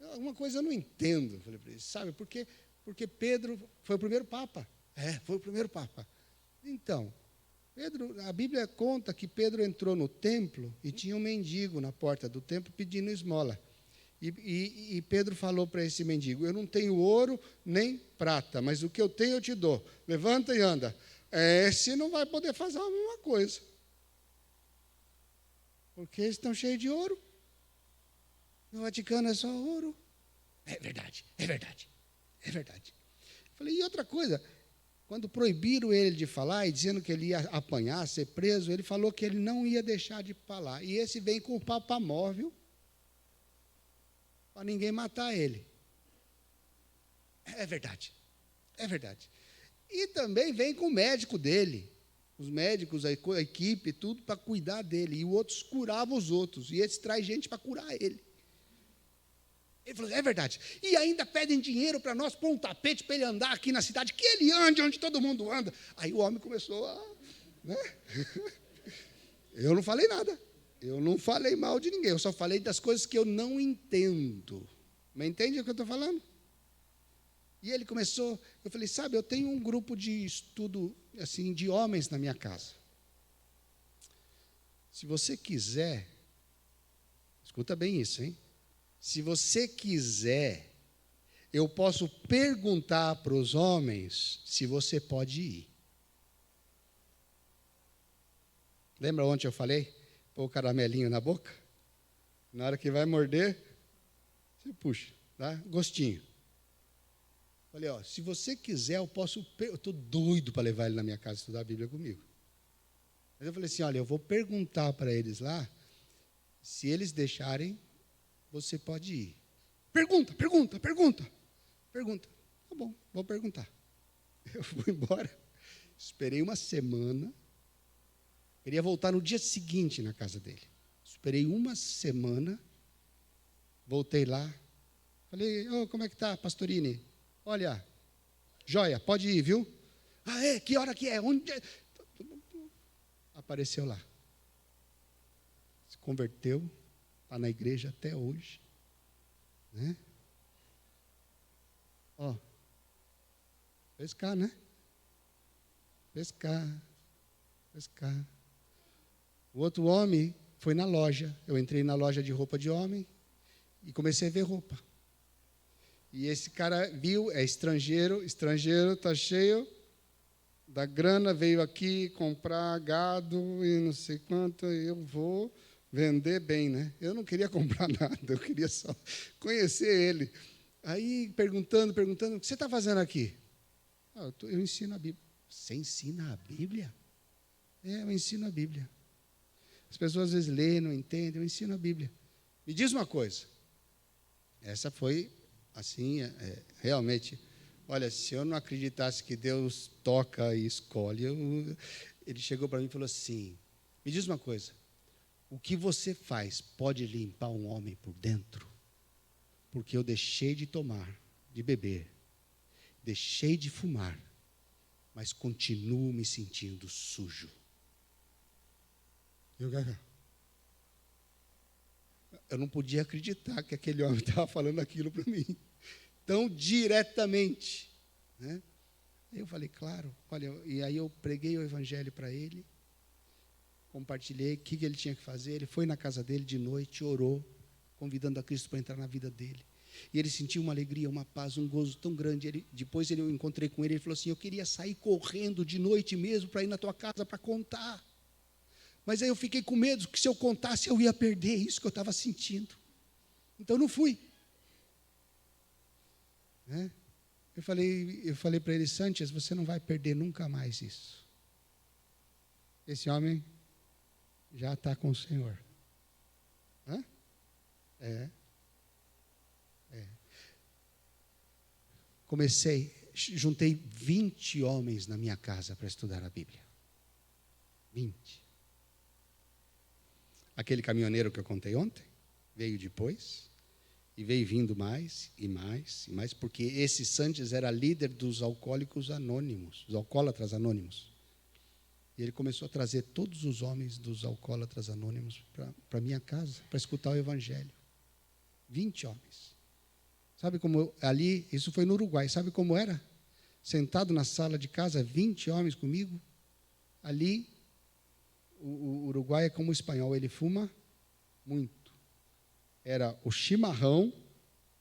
Alguma coisa eu não entendo. Falei para ele, sabe, porque Pedro foi o primeiro Papa. Foi o primeiro Papa. Então, a Bíblia conta que Pedro entrou no templo e tinha um mendigo na porta do templo pedindo esmola. E Pedro falou para esse mendigo, eu não tenho ouro nem prata, mas o que eu tenho eu te dou. Levanta e anda. Esse não vai poder fazer a mesma coisa. Porque eles estão cheios de ouro. No Vaticano é só ouro. É verdade. Falei, e outra coisa, quando proibiram ele de falar, e dizendo que ele ia apanhar, ser preso, ele falou que ele não ia deixar de falar. E esse vem com o papamóvel para ninguém matar ele. É verdade. E também vem com o médico dele. Os médicos, a equipe, tudo para cuidar dele. E os outros curavam os outros. E esse traz gente para curar ele. Ele falou, é verdade. E ainda pedem dinheiro para nós pôr um tapete para ele andar aqui na cidade, que ele ande onde todo mundo anda. Aí o homem começou a... né? Eu não falei nada. Eu não falei mal de ninguém. Eu só falei das coisas que eu não entendo. Mas entende o que eu estou falando? E ele começou... Eu falei, sabe, eu tenho um grupo de estudo assim, de homens na minha casa. Se você quiser... Escuta bem isso, hein? Se você quiser, eu posso perguntar para os homens se você pode ir. Lembra ontem eu falei? Pôr o caramelinho na boca? Na hora que vai morder, você puxa, dá gostinho. Falei, se você quiser, eu posso... Eu estou doido para levar ele na minha casa estudar a Bíblia comigo. Mas eu falei assim, olha, eu vou perguntar para eles lá, se eles deixarem, você pode ir. Pergunta. Tá bom, vou perguntar. Eu fui embora, esperei uma semana, queria voltar no dia seguinte na casa dele. Esperei uma semana, voltei lá, falei, como é que está, Pastorini? Olha, joia, pode ir, viu? Que hora que é? Onde é? Apareceu lá. Se converteu, está na igreja até hoje. Né? Ó, pescar, né? Pescar. O outro homem foi na loja. Eu entrei na loja de roupa de homem e comecei a ver roupa. E esse cara viu, é estrangeiro, está cheio da grana, veio aqui comprar gado e não sei quanto, eu vou vender bem, né? Eu não queria comprar nada, eu queria só conhecer ele. Aí, perguntando, o que você está fazendo aqui? Eu ensino a Bíblia. Você ensina a Bíblia? Eu ensino a Bíblia. As pessoas às vezes lêem, não entendem, eu ensino a Bíblia. Me diz uma coisa. Essa foi, assim, realmente... Olha, se eu não acreditasse que Deus toca e escolhe, ele chegou para mim e falou assim, me diz uma coisa, o que você faz pode limpar um homem por dentro? Porque eu deixei de tomar, de beber, deixei de fumar, mas continuo me sentindo sujo. Eu não podia acreditar que aquele homem estava falando aquilo para mim. Tão diretamente, né? Eu falei, claro, olha, e aí eu preguei o evangelho para ele, compartilhei o que ele tinha que fazer. Ele foi na casa dele de noite, orou, convidando a Cristo para entrar na vida dele. E ele sentiu uma alegria, uma paz, um gozo tão grande. Depois eu encontrei com ele, ele falou assim, eu queria sair correndo de noite mesmo para ir na tua casa para contar. Mas aí eu fiquei com medo que se eu contasse eu ia perder isso que eu estava sentindo. Então não fui. Né? Eu falei para ele, Sanches, você não vai perder nunca mais isso. Esse homem já está com o Senhor. Hã? Juntei 20 homens na minha casa para estudar a Bíblia. 20. Aquele caminhoneiro que eu contei ontem, veio depois. E veio vindo mais e mais e mais, porque esse Sanches era líder dos alcoólicos anônimos, dos alcoólatras anônimos. E ele começou a trazer todos os homens dos alcoólatras anônimos para minha casa, para escutar o evangelho. 20 homens. Sabe como ali, isso foi no Uruguai, sabe como era? Sentado na sala de casa, 20 homens comigo. Ali, o Uruguai é como o espanhol, ele fuma muito. Era o chimarrão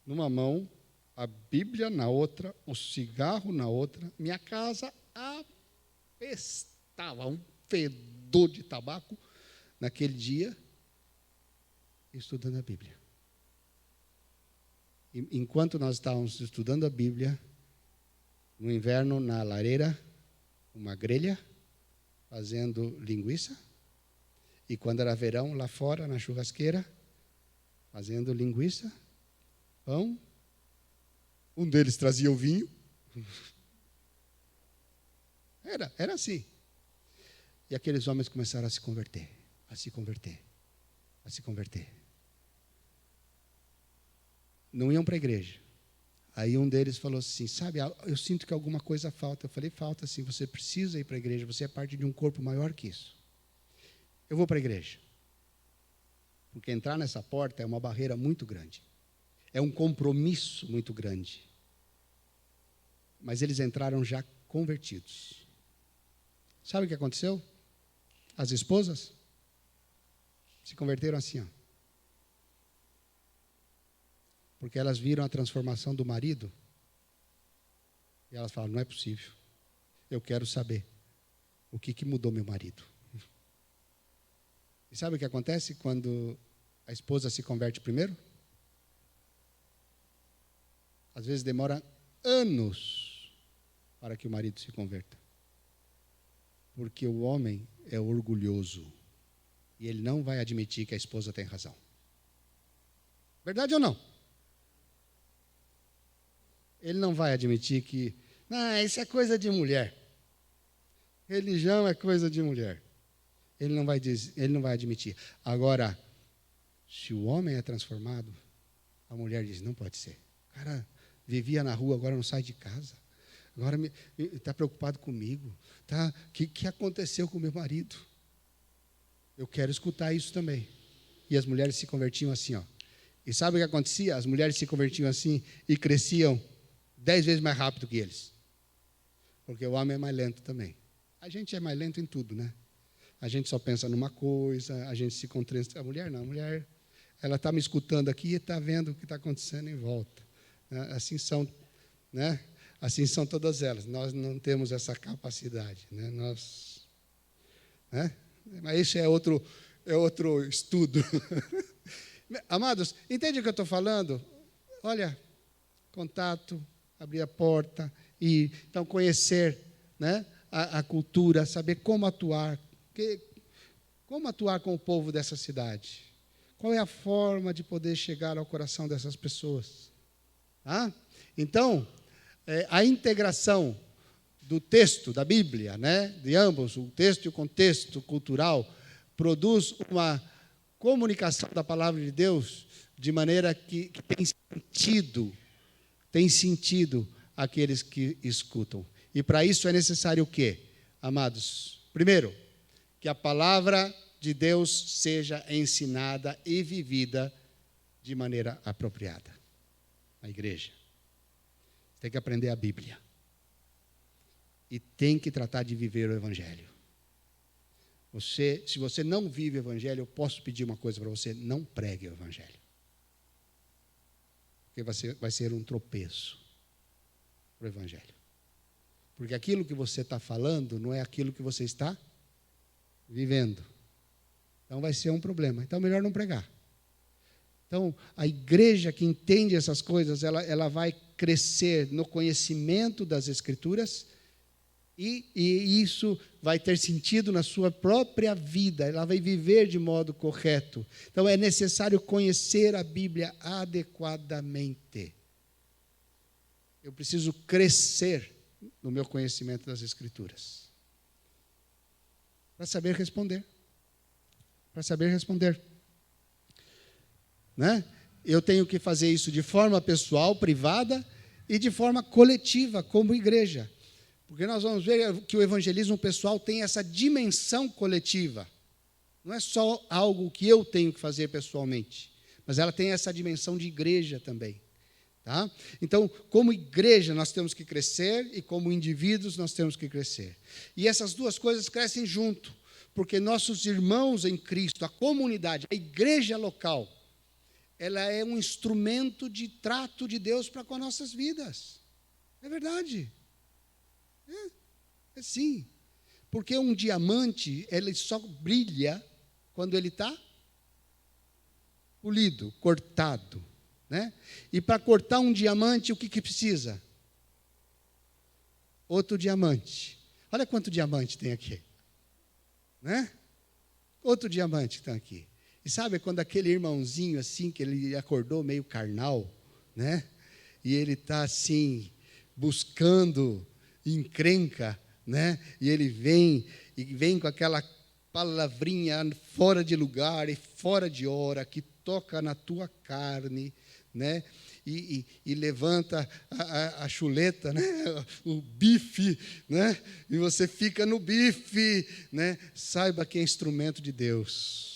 numa mão, a Bíblia na outra, o cigarro na outra. Minha casa apestava, um fedor de tabaco naquele dia, estudando a Bíblia. E, enquanto nós estávamos estudando a Bíblia, no inverno, na lareira, uma grelha, fazendo linguiça. E quando era verão, lá fora, na churrasqueira, fazendo linguiça, pão. Um deles trazia o vinho. Era assim. E aqueles homens começaram a se converter, a se converter, a se converter. Não iam para a igreja. Aí um deles falou assim, sabe, eu sinto que alguma coisa falta. Eu falei, falta sim, você precisa ir para a igreja, você é parte de um corpo maior que isso. Eu vou para a igreja. Porque entrar nessa porta é uma barreira muito grande. É um compromisso muito grande. Mas eles entraram já convertidos. Sabe o que aconteceu? As esposas se converteram assim, ó. Porque elas viram a transformação do marido. E elas falaram, não é possível. Eu quero saber o que mudou meu marido. E sabe o que acontece quando a esposa se converte primeiro? Às vezes demora anos para que o marido se converta. Porque o homem é orgulhoso. E ele não vai admitir que a esposa tem razão. Verdade ou não? Ele não vai admitir que, não, isso é coisa de mulher. Religião é coisa de mulher. Ele não vai admitir. Agora, se o homem é transformado, a mulher diz, não pode ser. O cara vivia na rua, agora não sai de casa. Agora está preocupado comigo. O que aconteceu com o meu marido? Eu quero escutar isso também. E as mulheres se convertiam assim, ó. E sabe o que acontecia? As mulheres se convertiam assim e cresciam 10 vezes mais rápido que eles. Porque o homem é mais lento também. A gente é mais lento em tudo, né? A gente só pensa numa coisa, a gente se concentra. A mulher não, a mulher, ela está me escutando aqui e está vendo o que está acontecendo em volta. Assim são, né? Assim são todas elas. Nós não temos essa capacidade, né? Né? Mas isso é outro estudo. Amados, entende o que eu estou falando? Olha, contato, abrir a porta, e então conhecer, né, a cultura, saber como atuar, como atuar com o povo dessa cidade. Qual é a forma de poder chegar ao coração dessas pessoas? Então, a integração do texto da Bíblia, né, de ambos, o texto e o contexto cultural, produz uma comunicação da palavra de Deus de maneira que tem sentido àqueles que escutam. E para isso é necessário o quê, amados? Primeiro, que a palavra de Deus seja ensinada e vivida de maneira apropriada. A igreja tem que aprender a Bíblia. E tem que tratar de viver o Evangelho. Se você não vive o Evangelho, eu posso pedir uma coisa para você: não pregue o Evangelho. Porque vai ser um tropeço para o Evangelho. Porque aquilo que você está falando não é aquilo que você está vivendo. Então vai ser um problema. Então é melhor não pregar. Então, a igreja que entende essas coisas, ela vai crescer no conhecimento das Escrituras, e isso vai ter sentido na sua própria vida, ela vai viver de modo correto. Então, é necessário conhecer a Bíblia adequadamente. Eu preciso crescer no meu conhecimento das Escrituras, para saber responder. Para saber responder. Né? Eu tenho que fazer isso de forma pessoal, privada, e de forma coletiva, como igreja. Porque nós vamos ver que o evangelismo pessoal tem essa dimensão coletiva. Não é só algo que eu tenho que fazer pessoalmente, mas ela tem essa dimensão de igreja também. Tá? Então, como igreja, nós temos que crescer, e como indivíduos, nós temos que crescer. E essas duas coisas crescem junto, porque nossos irmãos em Cristo, a comunidade, a igreja local, ela é um instrumento de trato de Deus para com as nossas vidas. É verdade. É sim. Porque um diamante, ele só brilha quando ele está polido, cortado. Né? E para cortar um diamante, o que precisa? Outro diamante. Olha quanto diamante tem aqui. Né? Outro diamante que está aqui. E sabe quando aquele irmãozinho assim, que ele acordou meio carnal, né? E ele está assim, buscando encrenca, né? E ele vem com aquela palavrinha fora de lugar e fora de hora, que toca na tua carne, né? E levanta a chuleta, né? O bife, né? E você fica no bife, né? Saiba que é instrumento de Deus.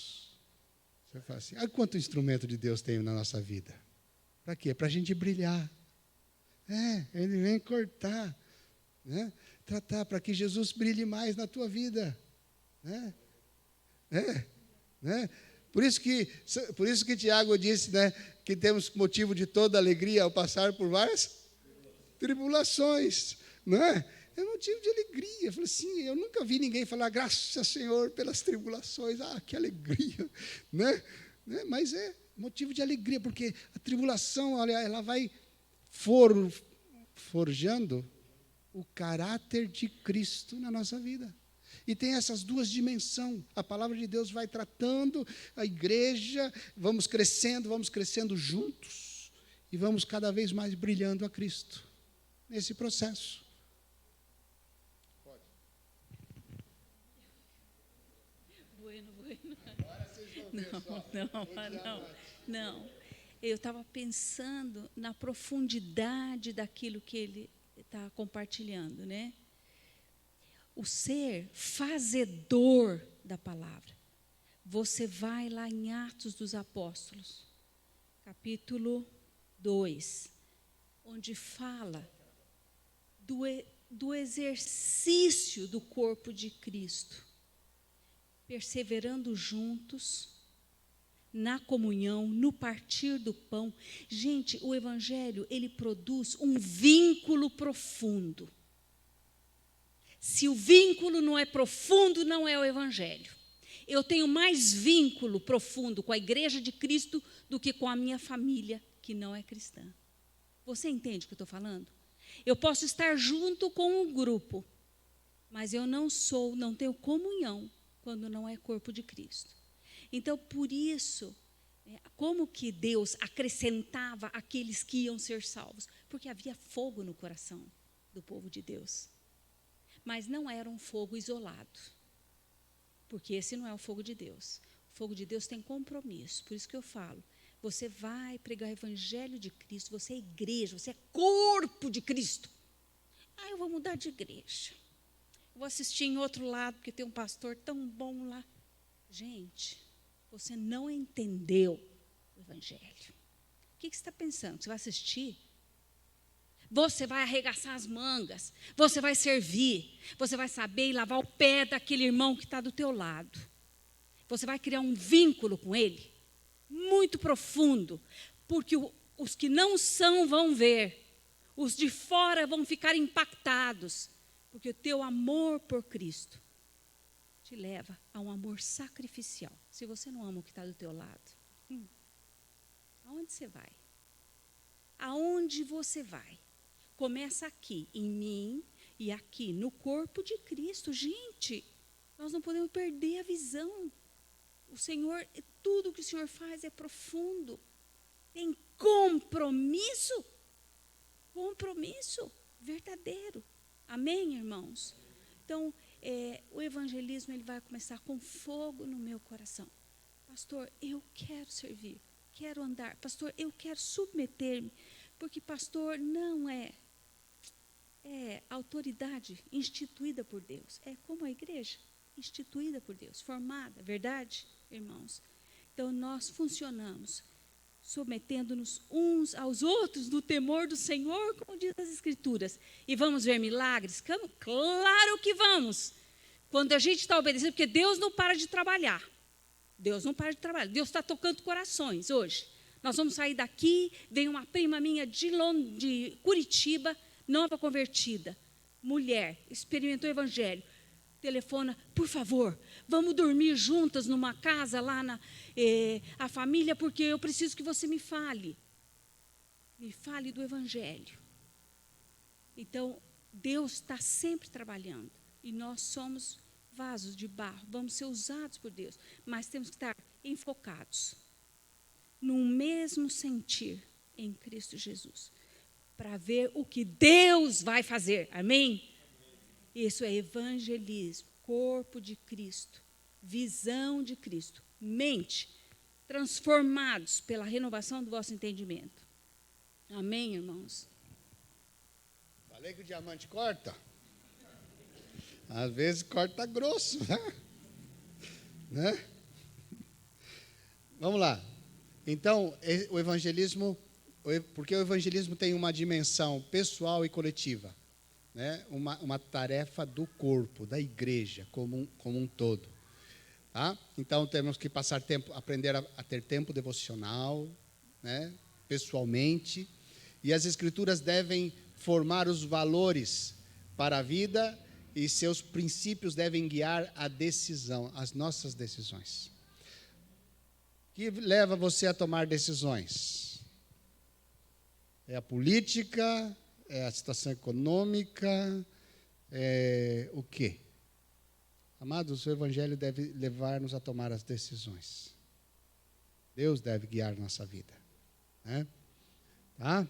Você fala assim: quanto instrumento de Deus tem na nossa vida? Para quê? Para a gente brilhar. Ele vem cortar, né? Tratar para que Jesus brilhe mais na tua vida. Né? Por isso que Tiago disse, né, que temos motivo de toda alegria ao passar por várias tribulações. Não é? É motivo de alegria. Eu falei assim, eu nunca vi ninguém falar graças ao Senhor pelas tribulações. Que alegria. Né? Mas é motivo de alegria, porque a tribulação, olha, ela vai forjando o caráter de Cristo na nossa vida. E tem essas duas dimensões. A palavra de Deus vai tratando a igreja, vamos crescendo juntos, e vamos cada vez mais brilhando a Cristo nesse processo. Pode. Bueno. Não. Eu estava pensando na profundidade daquilo que ele está compartilhando, né? O ser fazedor da palavra. Você vai lá em Atos dos Apóstolos, capítulo 2, onde fala do exercício do corpo de Cristo, perseverando juntos, na comunhão, no partir do pão. Gente, o Evangelho, ele produz um vínculo profundo. Se o vínculo não é profundo, não é o Evangelho. Eu tenho mais vínculo profundo com a Igreja de Cristo do que com a minha família, que não é cristã. Você entende o que eu estou falando? Eu posso estar junto com um grupo, mas eu não tenho comunhão quando não é corpo de Cristo. Então, por isso, como que Deus acrescentava aqueles que iam ser salvos? Porque havia fogo no coração do povo de Deus. Mas não era um fogo isolado, porque esse não é o fogo de Deus. O fogo de Deus tem compromisso. Por isso que eu falo, você vai pregar o Evangelho de Cristo, você é igreja, você é corpo de Cristo. Eu vou mudar de igreja. Eu vou assistir em outro lado, porque tem um pastor tão bom lá. Gente, você não entendeu o Evangelho. O que você está pensando? Você vai assistir? Você vai arregaçar as mangas, você vai servir, você vai saber lavar o pé daquele irmão que está do teu lado. Você vai criar um vínculo com ele, muito profundo, porque os que não são vão ver, os de fora vão ficar impactados, porque o teu amor por Cristo te leva a um amor sacrificial. Se você não ama o que está do teu lado, aonde você vai? Aonde você vai? Começa aqui, em mim, e aqui, no corpo de Cristo. Gente, nós não podemos perder a visão. O Senhor, tudo que o Senhor faz é profundo. Tem compromisso verdadeiro. Amém, irmãos? Então, o evangelismo ele vai começar com fogo no meu coração. Pastor, eu quero servir, quero andar. Pastor, eu quero submeter-me, porque pastor não é autoridade instituída por Deus. É como a igreja, instituída por Deus, formada, verdade, irmãos? Então, nós funcionamos submetendo-nos uns aos outros no temor do Senhor, como diz as Escrituras. E vamos ver milagres? Claro que vamos. Quando a gente está obedecendo, porque Deus não para de trabalhar. Deus não para de trabalhar. Deus está tocando corações hoje. Nós vamos sair daqui, vem uma prima minha de Curitiba, nova convertida, mulher, experimentou o Evangelho, telefona, por favor, vamos dormir juntas numa casa lá a família, porque eu preciso que você me fale do Evangelho. Então, Deus está sempre trabalhando, e nós somos vasos de barro, vamos ser usados por Deus, mas temos que estar enfocados no mesmo sentir em Cristo Jesus, para ver o que Deus vai fazer. Amém? Isso é evangelismo, corpo de Cristo, visão de Cristo, mente, transformados pela renovação do vosso entendimento. Amém, irmãos? Falei que o diamante corta? Às vezes corta grosso, né? Vamos lá. Então, o evangelismo... Porque o evangelismo tem uma dimensão pessoal e coletiva, né? Uma tarefa do corpo, da igreja como um todo. Tá? Então, temos que aprender a ter tempo devocional, né? Pessoalmente, e as Escrituras devem formar os valores para a vida e seus princípios devem guiar a decisão, as nossas decisões. O que leva você a tomar decisões? É a política, é a situação econômica, é o quê? Amados, o Evangelho deve levar-nos a tomar as decisões. Deus deve guiar nossa vida, né? Tá?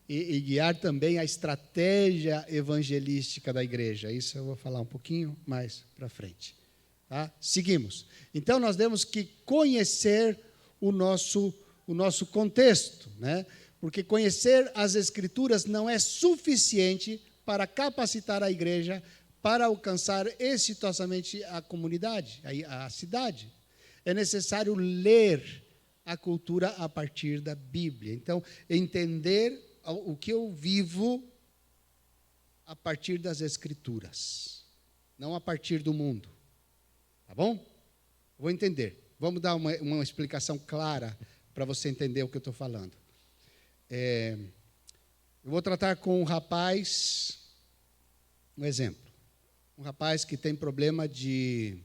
E guiar também a estratégia evangelística da igreja. Isso eu vou falar um pouquinho mais para frente. Tá? Seguimos. Então, nós temos que conhecer o nosso contexto, né? Porque conhecer as Escrituras não é suficiente para capacitar a igreja para alcançar exitosamente a comunidade, a cidade. É necessário ler a cultura a partir da Bíblia. Então, entender o que eu vivo a partir das Escrituras, não a partir do mundo. Tá bom? Vou entender. Vamos dar uma explicação clara para você entender o que eu estou falando. Eu vou tratar com um rapaz, um exemplo. Um rapaz que tem problema de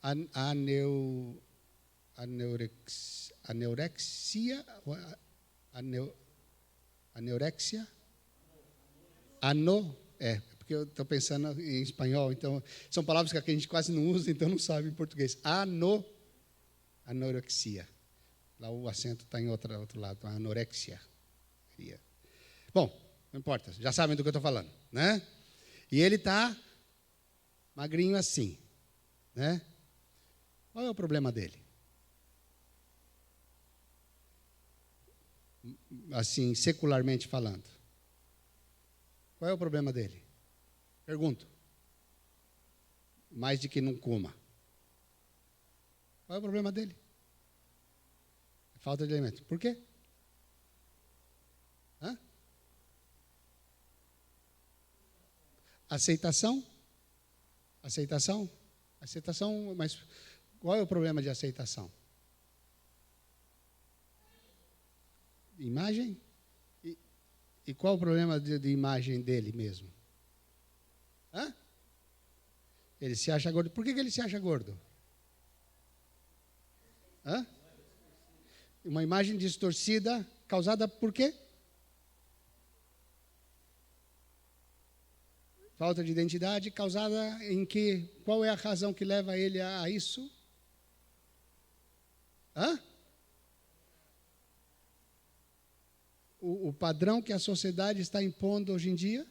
anorexia, porque eu estou pensando em espanhol, então são palavras que a gente quase não usa, então não sabe em português. Anorexia. Lá o acento está em outro lado, anorexia. Bom, não importa, já sabem do que eu estou falando, né? E ele está magrinho assim, né? Qual é o problema dele? Assim, secularmente falando. Qual é o problema dele? Pergunto. Mais de que não coma. Qual é o problema dele? Falta de alimento. Por quê? Hã? Aceitação? Aceitação? Aceitação, mas qual é o problema de aceitação? Imagem? E qual o problema de imagem dele mesmo? Hã? Ele se acha gordo. Por que ele se acha gordo? Hã? Uma imagem distorcida causada por quê? Falta de identidade causada em que? Qual é a razão que leva ele a isso? Hã? O padrão que a sociedade está impondo hoje em dia?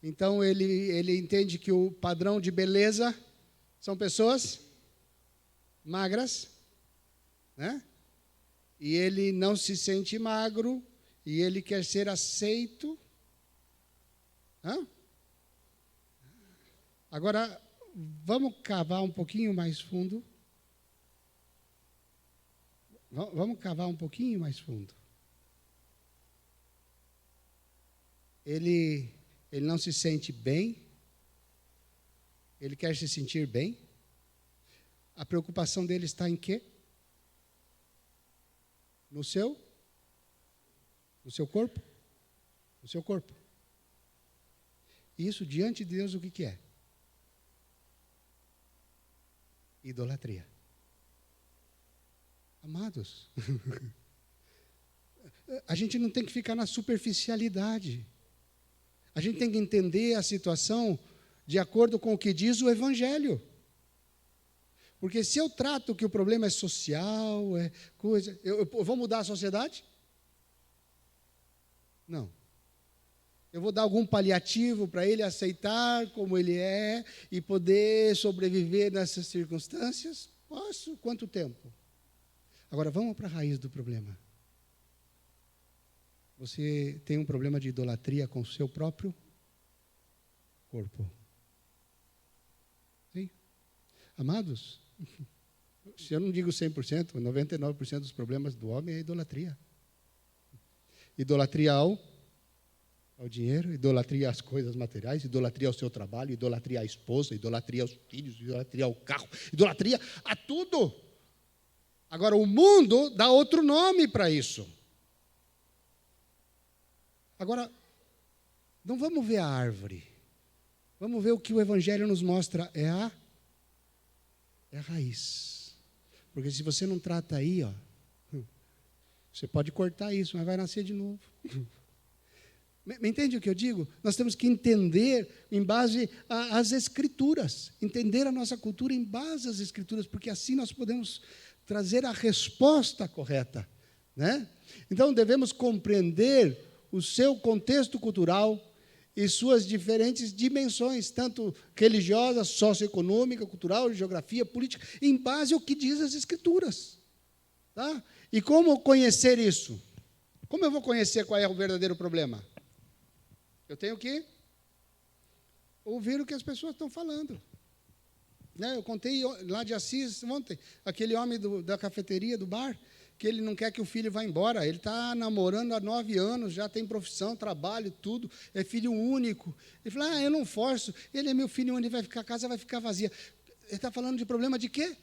Então ele entende que o padrão de beleza são pessoas magras, né? E ele não se sente magro e ele quer ser aceito. Hã? Agora, vamos cavar um pouquinho mais fundo. Vamos cavar um pouquinho mais fundo. Ele não se sente bem. Ele quer se sentir bem. A preocupação dele está em quê? No seu corpo? No seu corpo. Isso, diante de Deus, o que é? Idolatria. Amados, a gente não tem que ficar na superficialidade. A gente tem que entender a situação de acordo com o que diz o Evangelho. Porque se eu trato que o problema é social, é coisa, eu vou mudar a sociedade? Não. Eu vou dar algum paliativo para ele aceitar como ele é e poder sobreviver nessas circunstâncias? Posso. Quanto tempo? Agora, vamos para a raiz do problema. Você tem um problema de idolatria com o seu próprio corpo. Sim? Amados, se eu não digo 100%, 99% dos problemas do homem é idolatria. Idolatria ao dinheiro, idolatria às coisas materiais, idolatria ao seu trabalho, idolatria à esposa, idolatria aos filhos, idolatria ao carro, idolatria a tudo. Agora, o mundo dá outro nome para isso. Agora, não vamos ver a árvore. Vamos ver o que o Evangelho nos mostra. É a raiz. Porque se você não trata aí, você pode cortar isso, mas vai nascer de novo. Me entende o que eu digo? Nós temos que entender em base às Escrituras. Entender a nossa cultura em base às Escrituras, porque assim nós podemos trazer a resposta correta, né? Então, devemos compreender o seu contexto cultural e suas diferentes dimensões, tanto religiosa, socioeconômica, cultural, geografia, política, em base ao que diz as Escrituras. Tá? E como conhecer isso? Como eu vou conhecer qual é o verdadeiro problema? Eu tenho que ouvir o que as pessoas estão falando. Né? Eu contei lá de Assis ontem, aquele homem da cafeteria, do bar, que ele não quer que o filho vá embora. Ele está namorando há 9 anos, já tem profissão, trabalho, tudo, é filho único. Ele fala, eu não forço, ele é meu filho único, vai ficar, a casa vai ficar vazia. Ele está falando de problema de quê?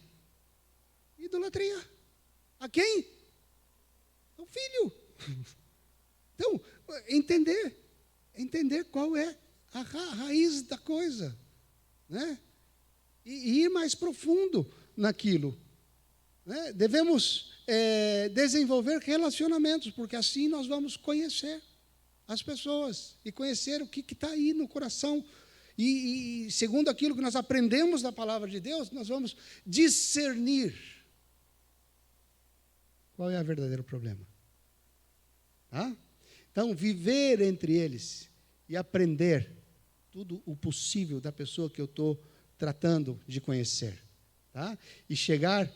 Idolatria. A quem? Ao filho. Então, entender qual é a raiz da coisa, né? E ir mais profundo naquilo, né? Devemos desenvolver relacionamentos, porque assim nós vamos conhecer as pessoas e conhecer o que está aí no coração. E segundo aquilo que nós aprendemos da palavra de Deus, nós vamos discernir qual é o verdadeiro problema. Tá? Então, viver entre eles e aprender tudo o possível da pessoa que eu estou tratando de conhecer. Tá? E chegar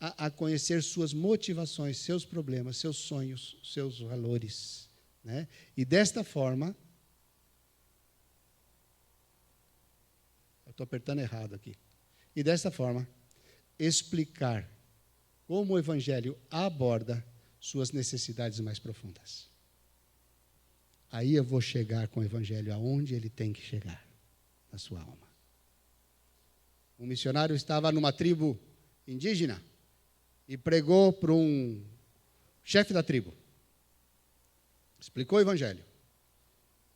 a conhecer suas motivações, seus problemas, seus sonhos, seus valores. Né? E desta forma, eu estou apertando errado aqui. E desta forma, explicar como o Evangelho aborda suas necessidades mais profundas. Aí eu vou chegar com o Evangelho aonde ele tem que chegar, na sua alma. Um missionário estava numa tribo indígena e pregou para um chefe da tribo. Explicou o Evangelho.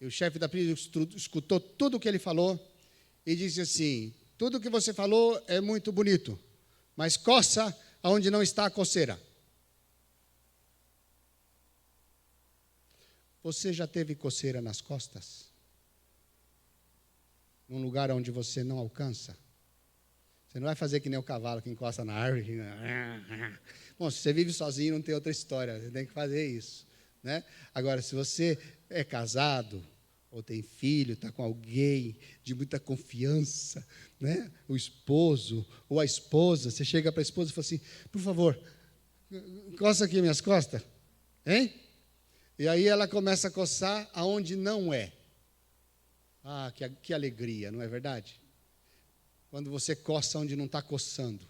E o chefe da tribo escutou tudo o que ele falou e disse assim, tudo o que você falou é muito bonito, mas coça aonde não está a coceira. Você já teve coceira nas costas? Num lugar onde você não alcança? Você não vai fazer que nem o cavalo que encosta na árvore. Bom, se você vive sozinho, não tem outra história. Você tem que fazer isso. Né? Agora, se você é casado, ou tem filho, está com alguém de muita confiança, né? O esposo ou a esposa, você chega para a esposa e fala assim, por favor, coça aqui minhas costas. Hein? E aí ela começa a coçar aonde não é. Ah, que alegria, não é verdade? Quando você coça onde não está coçando.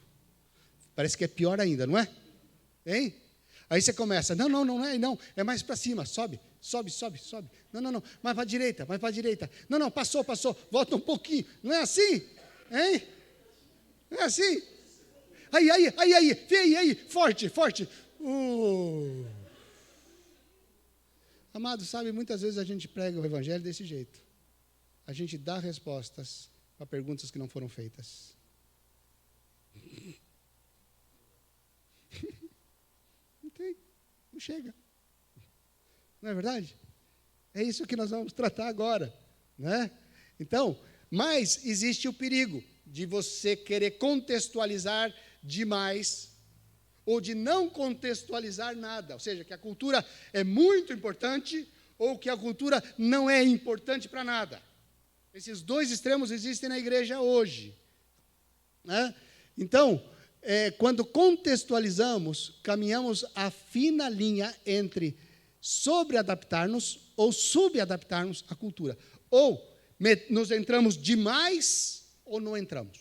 Parece que é pior ainda, não é? Hein? Aí você começa, não é mais para cima, sobe. Não, mais para a direita. Não, passou, volta um pouquinho. Não é assim? Hein? Não é assim? Aí, forte. Amado, sabe, muitas vezes a gente prega o Evangelho desse jeito. A gente dá respostas para perguntas que não foram feitas. Não chega. Não é verdade? É isso que nós vamos tratar agora. Né? Então, mas existe o perigo de você querer contextualizar demais ou de não contextualizar nada. Ou seja, que a cultura é muito importante ou que a cultura não é importante para nada. Esses dois extremos existem na igreja hoje. Né? Então, quando contextualizamos, caminhamos a fina linha entre sobreadaptar-nos ou subadaptar-nos à cultura. Ou nos entramos demais ou não entramos.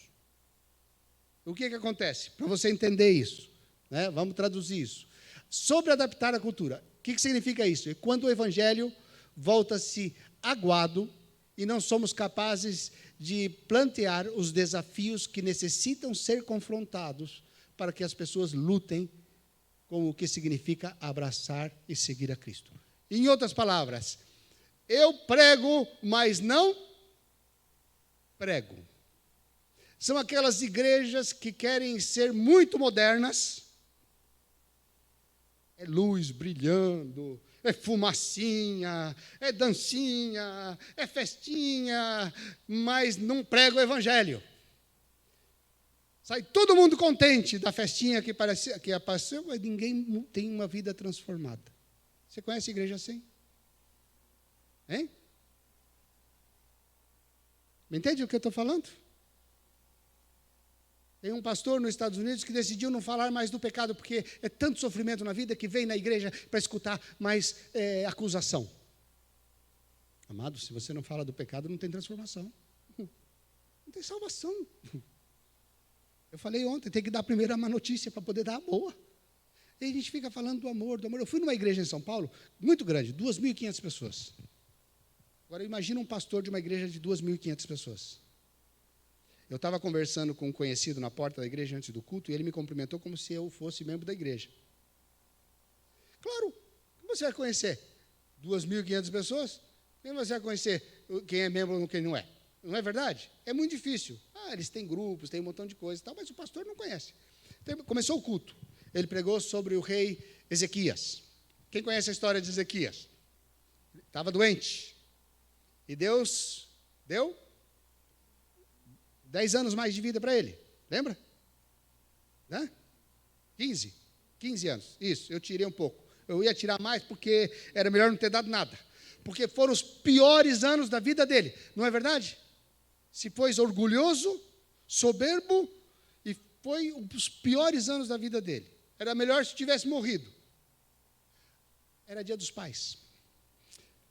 O que acontece? Para você entender isso, né? Vamos traduzir isso. Sobreadaptar a cultura. O que significa isso? É quando o Evangelho volta-se aguado e não somos capazes de plantear os desafios que necessitam ser confrontados para que as pessoas lutem com o que significa abraçar e seguir a Cristo. Em outras palavras, eu prego, mas não prego. São aquelas igrejas que querem ser muito modernas, é luz brilhando, é fumacinha, é dancinha, é festinha, mas não prega o Evangelho. Sai todo mundo contente da festinha que apareceu, mas ninguém tem uma vida transformada. Você conhece a igreja assim? Hein? Me entende o que eu estou falando? Tem um pastor nos Estados Unidos que decidiu não falar mais do pecado, porque é tanto sofrimento na vida que vem na igreja para escutar mais acusação. Amado, se você não fala do pecado, não tem transformação. Não tem salvação. Eu falei ontem, tem que dar primeiro a má notícia para poder dar a boa. E a gente fica falando do amor, do amor. Eu fui numa igreja em São Paulo, muito grande, 2.500 pessoas. Agora, imagina um pastor de uma igreja de 2.500 pessoas. Eu estava conversando com um conhecido na porta da igreja antes do culto, e ele me cumprimentou como se eu fosse membro da igreja. Claro, como você vai conhecer 2.500 pessoas? Como você vai conhecer quem é membro ou quem não é? Não é verdade? É muito difícil. Eles têm grupos, têm um montão de coisas, mas o pastor não conhece. Então, começou o culto. Ele pregou sobre o rei Ezequias. Quem conhece a história de Ezequias? Estava doente. E Deus deu 10 anos mais de vida para ele. Lembra? 15 anos. Isso, eu tirei um pouco. Eu ia tirar mais porque era melhor não ter dado nada. Porque foram os piores anos da vida dele. Não é verdade? Se pôs orgulhoso, soberbo, e foi os piores anos da vida dele. Era melhor se tivesse morrido. Era dia dos pais.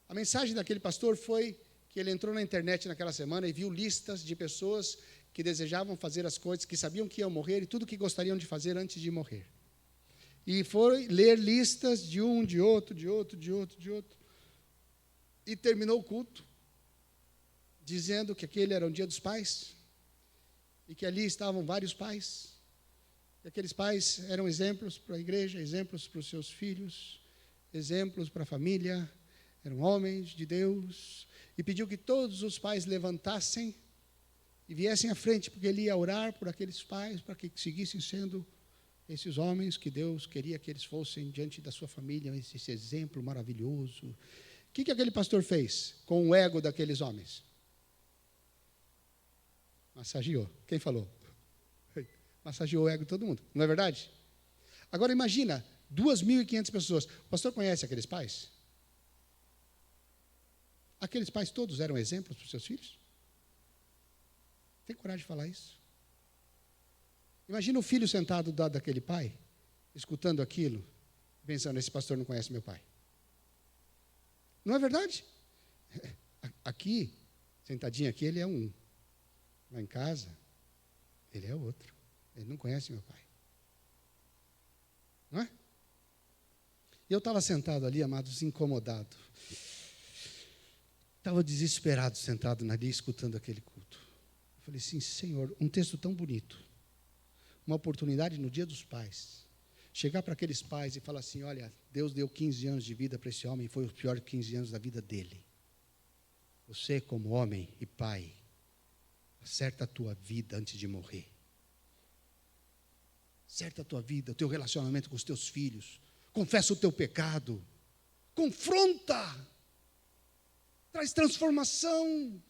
A mensagem daquele pastor foi que ele entrou na internet naquela semana e viu listas de pessoas que desejavam fazer as coisas, que sabiam que iam morrer e tudo que gostariam de fazer antes de morrer. E foi ler listas de um, de outro. E terminou o culto dizendo que aquele era o dia dos pais e que ali estavam vários pais. E aqueles pais eram exemplos para a igreja, exemplos para os seus filhos, exemplos para a família, eram homens de Deus. E pediu que todos os pais levantassem e viessem à frente, porque ele ia orar por aqueles pais, para que seguissem sendo esses homens que Deus queria que eles fossem diante da sua família, esse exemplo maravilhoso. O que aquele pastor fez com o ego daqueles homens? Massageou. Quem falou? Massageou o ego de todo mundo. Não é verdade? Agora imagina, 2.500 pessoas. O pastor conhece aqueles pais? Aqueles pais todos eram exemplos para os seus filhos? Tem coragem de falar isso? Imagina o filho sentado do lado daquele pai, escutando aquilo, pensando, esse pastor não conhece meu pai. Não é verdade? Aqui, sentadinho aqui, ele é um. Lá em casa, ele é outro. Ele não conhece meu pai. Não é? E eu estava sentado ali, amados, incomodado. Estava desesperado, sentado ali, escutando aquele culto. Eu falei assim, Senhor, um texto tão bonito, uma oportunidade no dia dos pais, chegar para aqueles pais e falar assim, olha, Deus deu 15 anos de vida para esse homem, foi os piores 15 anos da vida dele. Você, como homem e pai, acerta a tua vida antes de morrer. Acerta a tua vida, o teu relacionamento com os teus filhos. Confessa o teu pecado. Confronta. Traz transformação.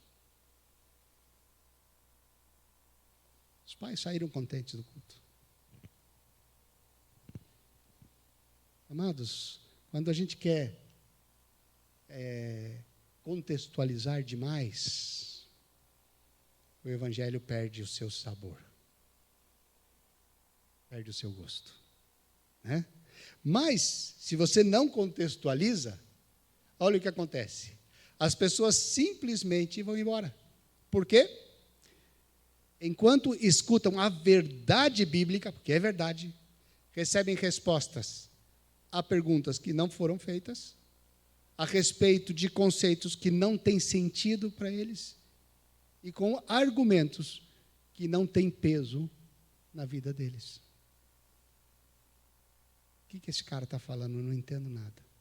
Os pais saíram contentes do culto. Amados, quando a gente quer contextualizar demais, o evangelho perde o seu sabor, perde o seu gosto, né? Mas, se você não contextualiza, olha o que acontece. As pessoas simplesmente vão embora. Por quê? Enquanto escutam a verdade bíblica, porque é verdade, recebem respostas a perguntas que não foram feitas, a respeito de conceitos que não têm sentido para eles, e com argumentos que não têm peso na vida deles. O que esse cara está falando? Eu não entendo nada.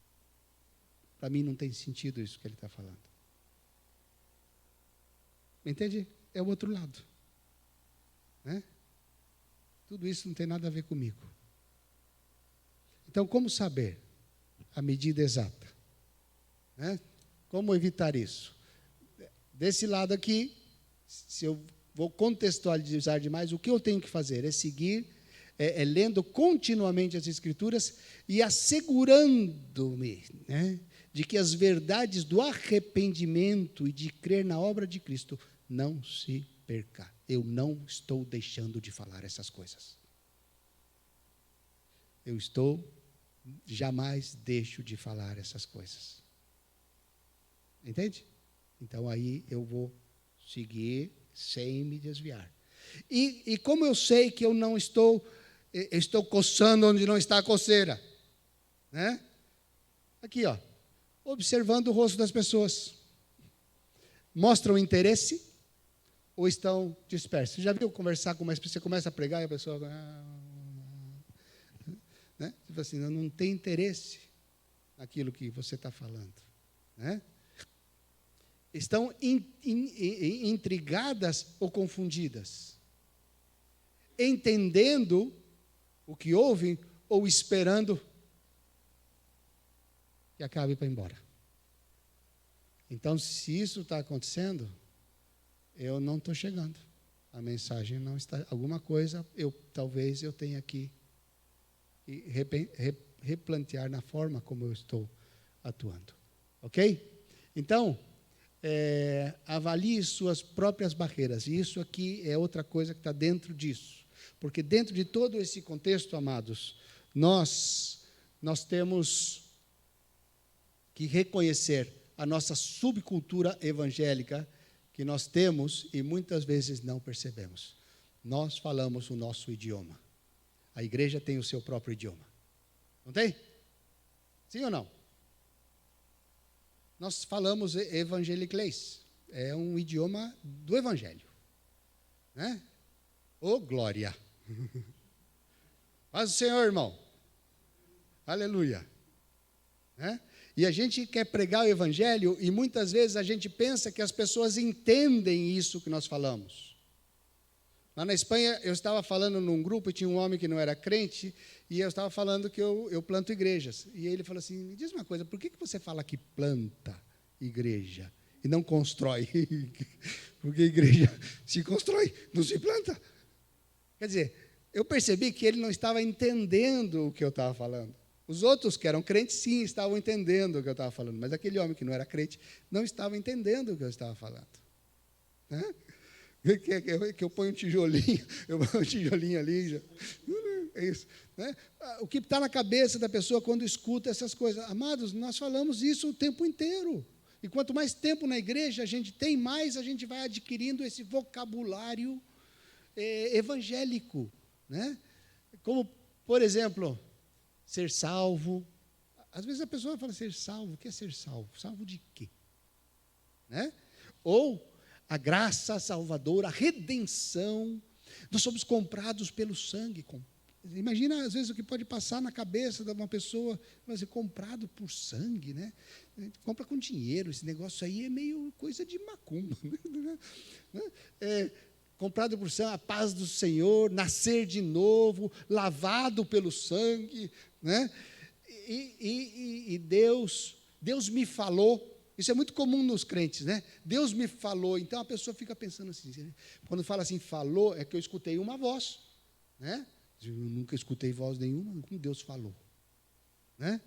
Para mim não tem sentido isso que ele está falando. Entende? É o outro lado. Né? Tudo isso não tem nada a ver comigo. Então, como saber a medida exata? Né? Como evitar isso? Desse lado aqui, se eu vou contextualizar demais, o que eu tenho que fazer é seguir, lendo continuamente as Escrituras e assegurando-me, né, de que as verdades do arrependimento e de crer na obra de Cristo não se perca. Eu não estou deixando de falar essas coisas. Jamais deixo de falar essas coisas. Entende? Então aí eu vou seguir sem me desviar. E como eu sei que eu não estou Eu estou coçando onde não está a coceira. Né? Aqui, ó, observando o rosto das pessoas. Mostram interesse ou estão dispersos? Você já viu conversar com uma pessoa, você começa a pregar e a pessoa... né? Tipo assim, não tem interesse naquilo que você está falando. Né? Estão intrigadas ou confundidas? Entendendo o que ouvem ou esperando que acabe para ir embora. Então, se isso está acontecendo, eu não estou chegando. A mensagem não está... Alguma coisa, talvez eu tenha que replantear na forma como eu estou atuando. Ok? Então, avalie suas próprias barreiras. E isso aqui é outra coisa que está dentro disso. Porque dentro de todo esse contexto, amados, nós temos que reconhecer a nossa subcultura evangélica que nós temos e muitas vezes não percebemos. Nós falamos o nosso idioma. A igreja tem o seu próprio idioma. Não tem? Sim ou não? Nós falamos evangeliclês. É um idioma do evangelho. Né? Ô, glória! Paz do Senhor, irmão. Aleluia. Né? E a gente quer pregar o evangelho e muitas vezes a gente pensa que as pessoas entendem isso que nós falamos. Lá na Espanha, eu estava falando num grupo e tinha um homem que não era crente e eu estava falando que eu planto igrejas. E ele falou assim, me diz uma coisa, por que você fala que planta igreja e não constrói? Porque igreja se constrói, não se planta. Quer dizer, eu percebi que ele não estava entendendo o que eu estava falando. Os outros que eram crentes, sim, estavam entendendo o que eu estava falando, mas aquele homem que não era crente não estava entendendo o que eu estava falando. Né? Que eu ponho um tijolinho, ali. Já. É isso. Né? O que está na cabeça da pessoa quando escuta essas coisas? Amados, nós falamos isso o tempo inteiro. E quanto mais tempo na igreja a gente tem, mais a gente vai adquirindo esse vocabulário evangélico. Né? Como, por exemplo... ser salvo. Às vezes a pessoa fala ser salvo. O que é ser salvo? Salvo de quê? Né? Ou a graça salvadora, a redenção. Nós somos comprados pelo sangue. Imagina, às vezes, o que pode passar na cabeça de uma pessoa, mas é comprado por sangue, né? Compra com dinheiro. Esse negócio aí é meio coisa de macumba. Né? Comprado por sangue, a paz do Senhor, nascer de novo, lavado pelo sangue, né? E Deus me falou. Isso é muito comum nos crentes, né? Deus me falou. Então a pessoa fica pensando assim, quando fala assim, falou, é que eu escutei uma voz, né? Eu nunca escutei voz nenhuma, como Deus falou, né?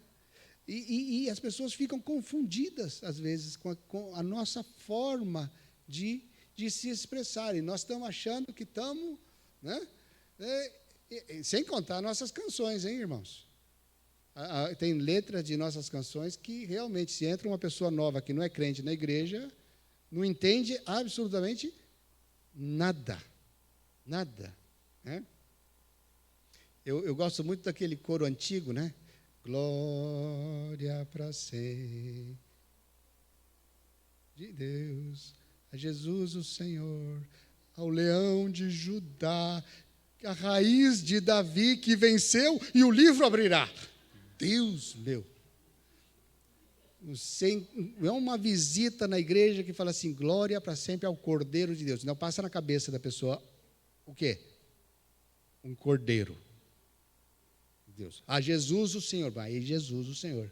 E as pessoas ficam confundidas, às vezes, com a nossa forma de se expressarem. Nós estamos achando que estamos, né? Sem contar nossas canções, hein, irmãos? Tem letras de nossas canções que realmente, se entra uma pessoa nova que não é crente na igreja, não entende absolutamente nada. Nada. Né? Eu gosto muito daquele coro antigo, né? Glória para ser de Deus, a Jesus o Senhor, ao leão de Judá, a raiz de Davi que venceu e o livro abrirá. Deus meu. É uma visita na igreja que fala assim, glória para sempre ao Cordeiro de Deus. Não passa na cabeça da pessoa o quê? Um cordeiro. Deus. A Jesus o Senhor. Aí Jesus o Senhor.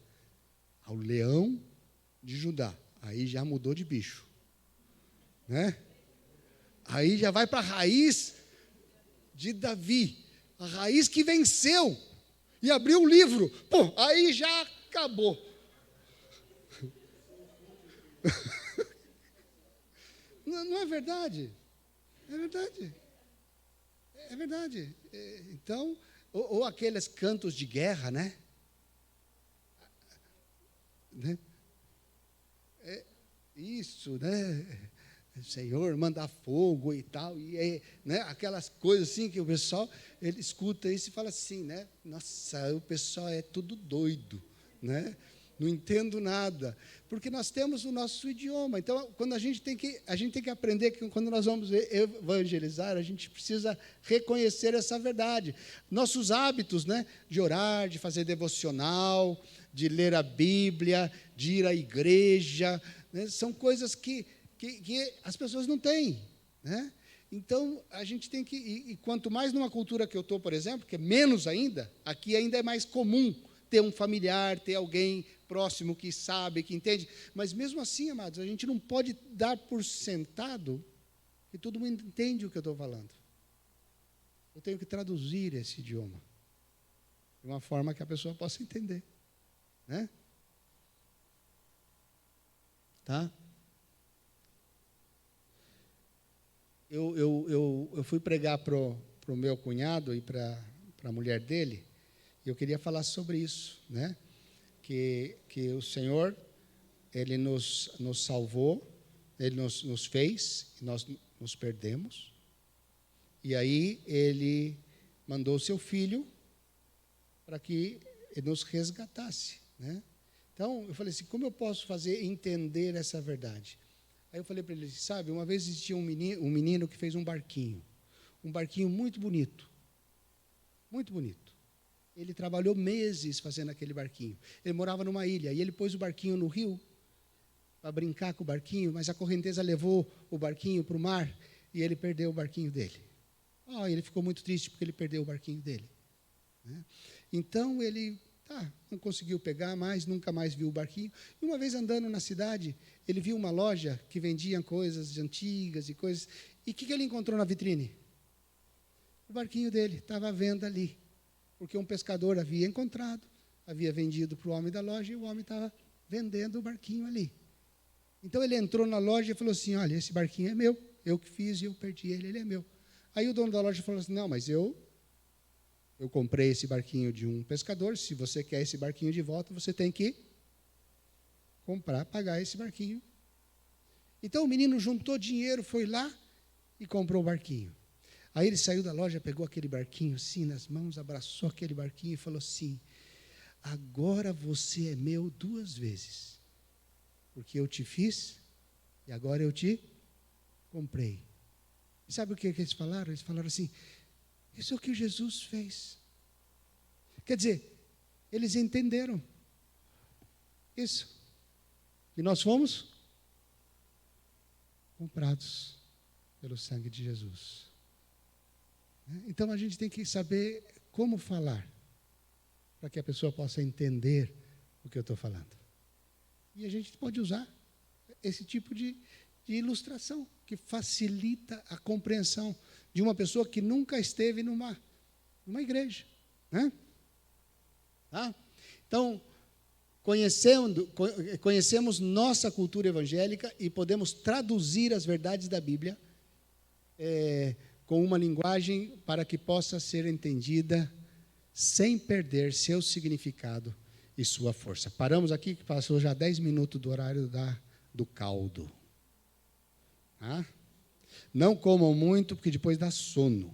Ao leão de Judá. Aí já mudou de bicho. Né? Aí já vai para a raiz de Davi. A raiz que venceu. E abriu o livro. Pô, aí já acabou. Não é verdade? É verdade. É verdade. Então, ou aqueles cantos de guerra, né? Isso, né? Senhor, mandar fogo e tal, e né, aquelas coisas assim que o pessoal, ele escuta isso e fala assim, né? Nossa, o pessoal é tudo doido, né? Não entendo nada, porque nós temos o nosso idioma. Então, quando a gente tem que aprender que quando nós vamos evangelizar, a gente precisa reconhecer essa verdade. Nossos hábitos, né, de orar, de fazer devocional, de ler a Bíblia, de ir à igreja, né, são coisas que as pessoas não têm, né? Então, a gente tem que... E quanto mais numa cultura que eu estou, por exemplo, que é menos ainda, aqui ainda é mais comum ter um familiar, ter alguém próximo que sabe, que entende. Mas, mesmo assim, amados, a gente não pode dar por sentado que todo mundo entende o que eu estou falando. Eu tenho que traduzir esse idioma de uma forma que a pessoa possa entender, né? Tá? Eu fui pregar para o meu cunhado e para a mulher dele, e eu queria falar sobre isso, né? Que o Senhor, Ele nos salvou, Ele nos fez, e nós nos perdemos, e aí Ele mandou o seu Filho para que Ele nos resgatasse, né? Então, eu falei assim, como eu posso fazer entender essa verdade? Aí eu falei para ele, sabe, uma vez existia um menino que fez um barquinho muito bonito, muito bonito. Ele trabalhou meses fazendo aquele barquinho. Ele morava numa ilha, e ele pôs o barquinho no rio para brincar com o barquinho, mas a correnteza levou o barquinho para o mar, e ele perdeu o barquinho dele. Ele ficou muito triste porque ele perdeu o barquinho dele, né? Então, ele não conseguiu pegar mais, nunca mais viu o barquinho. E uma vez andando na cidade, ele viu uma loja que vendia coisas antigas e coisas. E o que ele encontrou na vitrine? O barquinho dele estava à venda ali, porque um pescador havia encontrado, havia vendido para o homem da loja, e o homem estava vendendo o barquinho ali. Então, ele entrou na loja e falou assim, olha, esse barquinho é meu, eu que fiz e eu perdi ele, ele é meu. Aí o dono da loja falou assim, não, mas eu comprei esse barquinho de um pescador, se você quer esse barquinho de volta, você tem que pagar esse barquinho. Então o menino juntou dinheiro, foi lá e comprou o barquinho. Aí ele saiu da loja, pegou aquele barquinho assim nas mãos, abraçou aquele barquinho e falou assim, agora você é meu 2 vezes, porque eu te fiz e agora eu te comprei. E sabe o que eles falaram? Eles falaram assim, isso é o que Jesus fez. Quer dizer, eles entenderam isso, que nós fomos comprados pelo sangue de Jesus. Então, a gente tem que saber como falar, para que a pessoa possa entender o que eu estou falando. E a gente pode usar esse tipo de ilustração, que facilita a compreensão de uma pessoa que nunca esteve numa igreja, né? Tá? Então, conhecemos nossa cultura evangélica e podemos traduzir as verdades da Bíblia com uma linguagem para que possa ser entendida sem perder seu significado e sua força. Paramos aqui, que passou já 10 minutos do horário do caldo. Tá? Não comam muito, porque depois dá sono.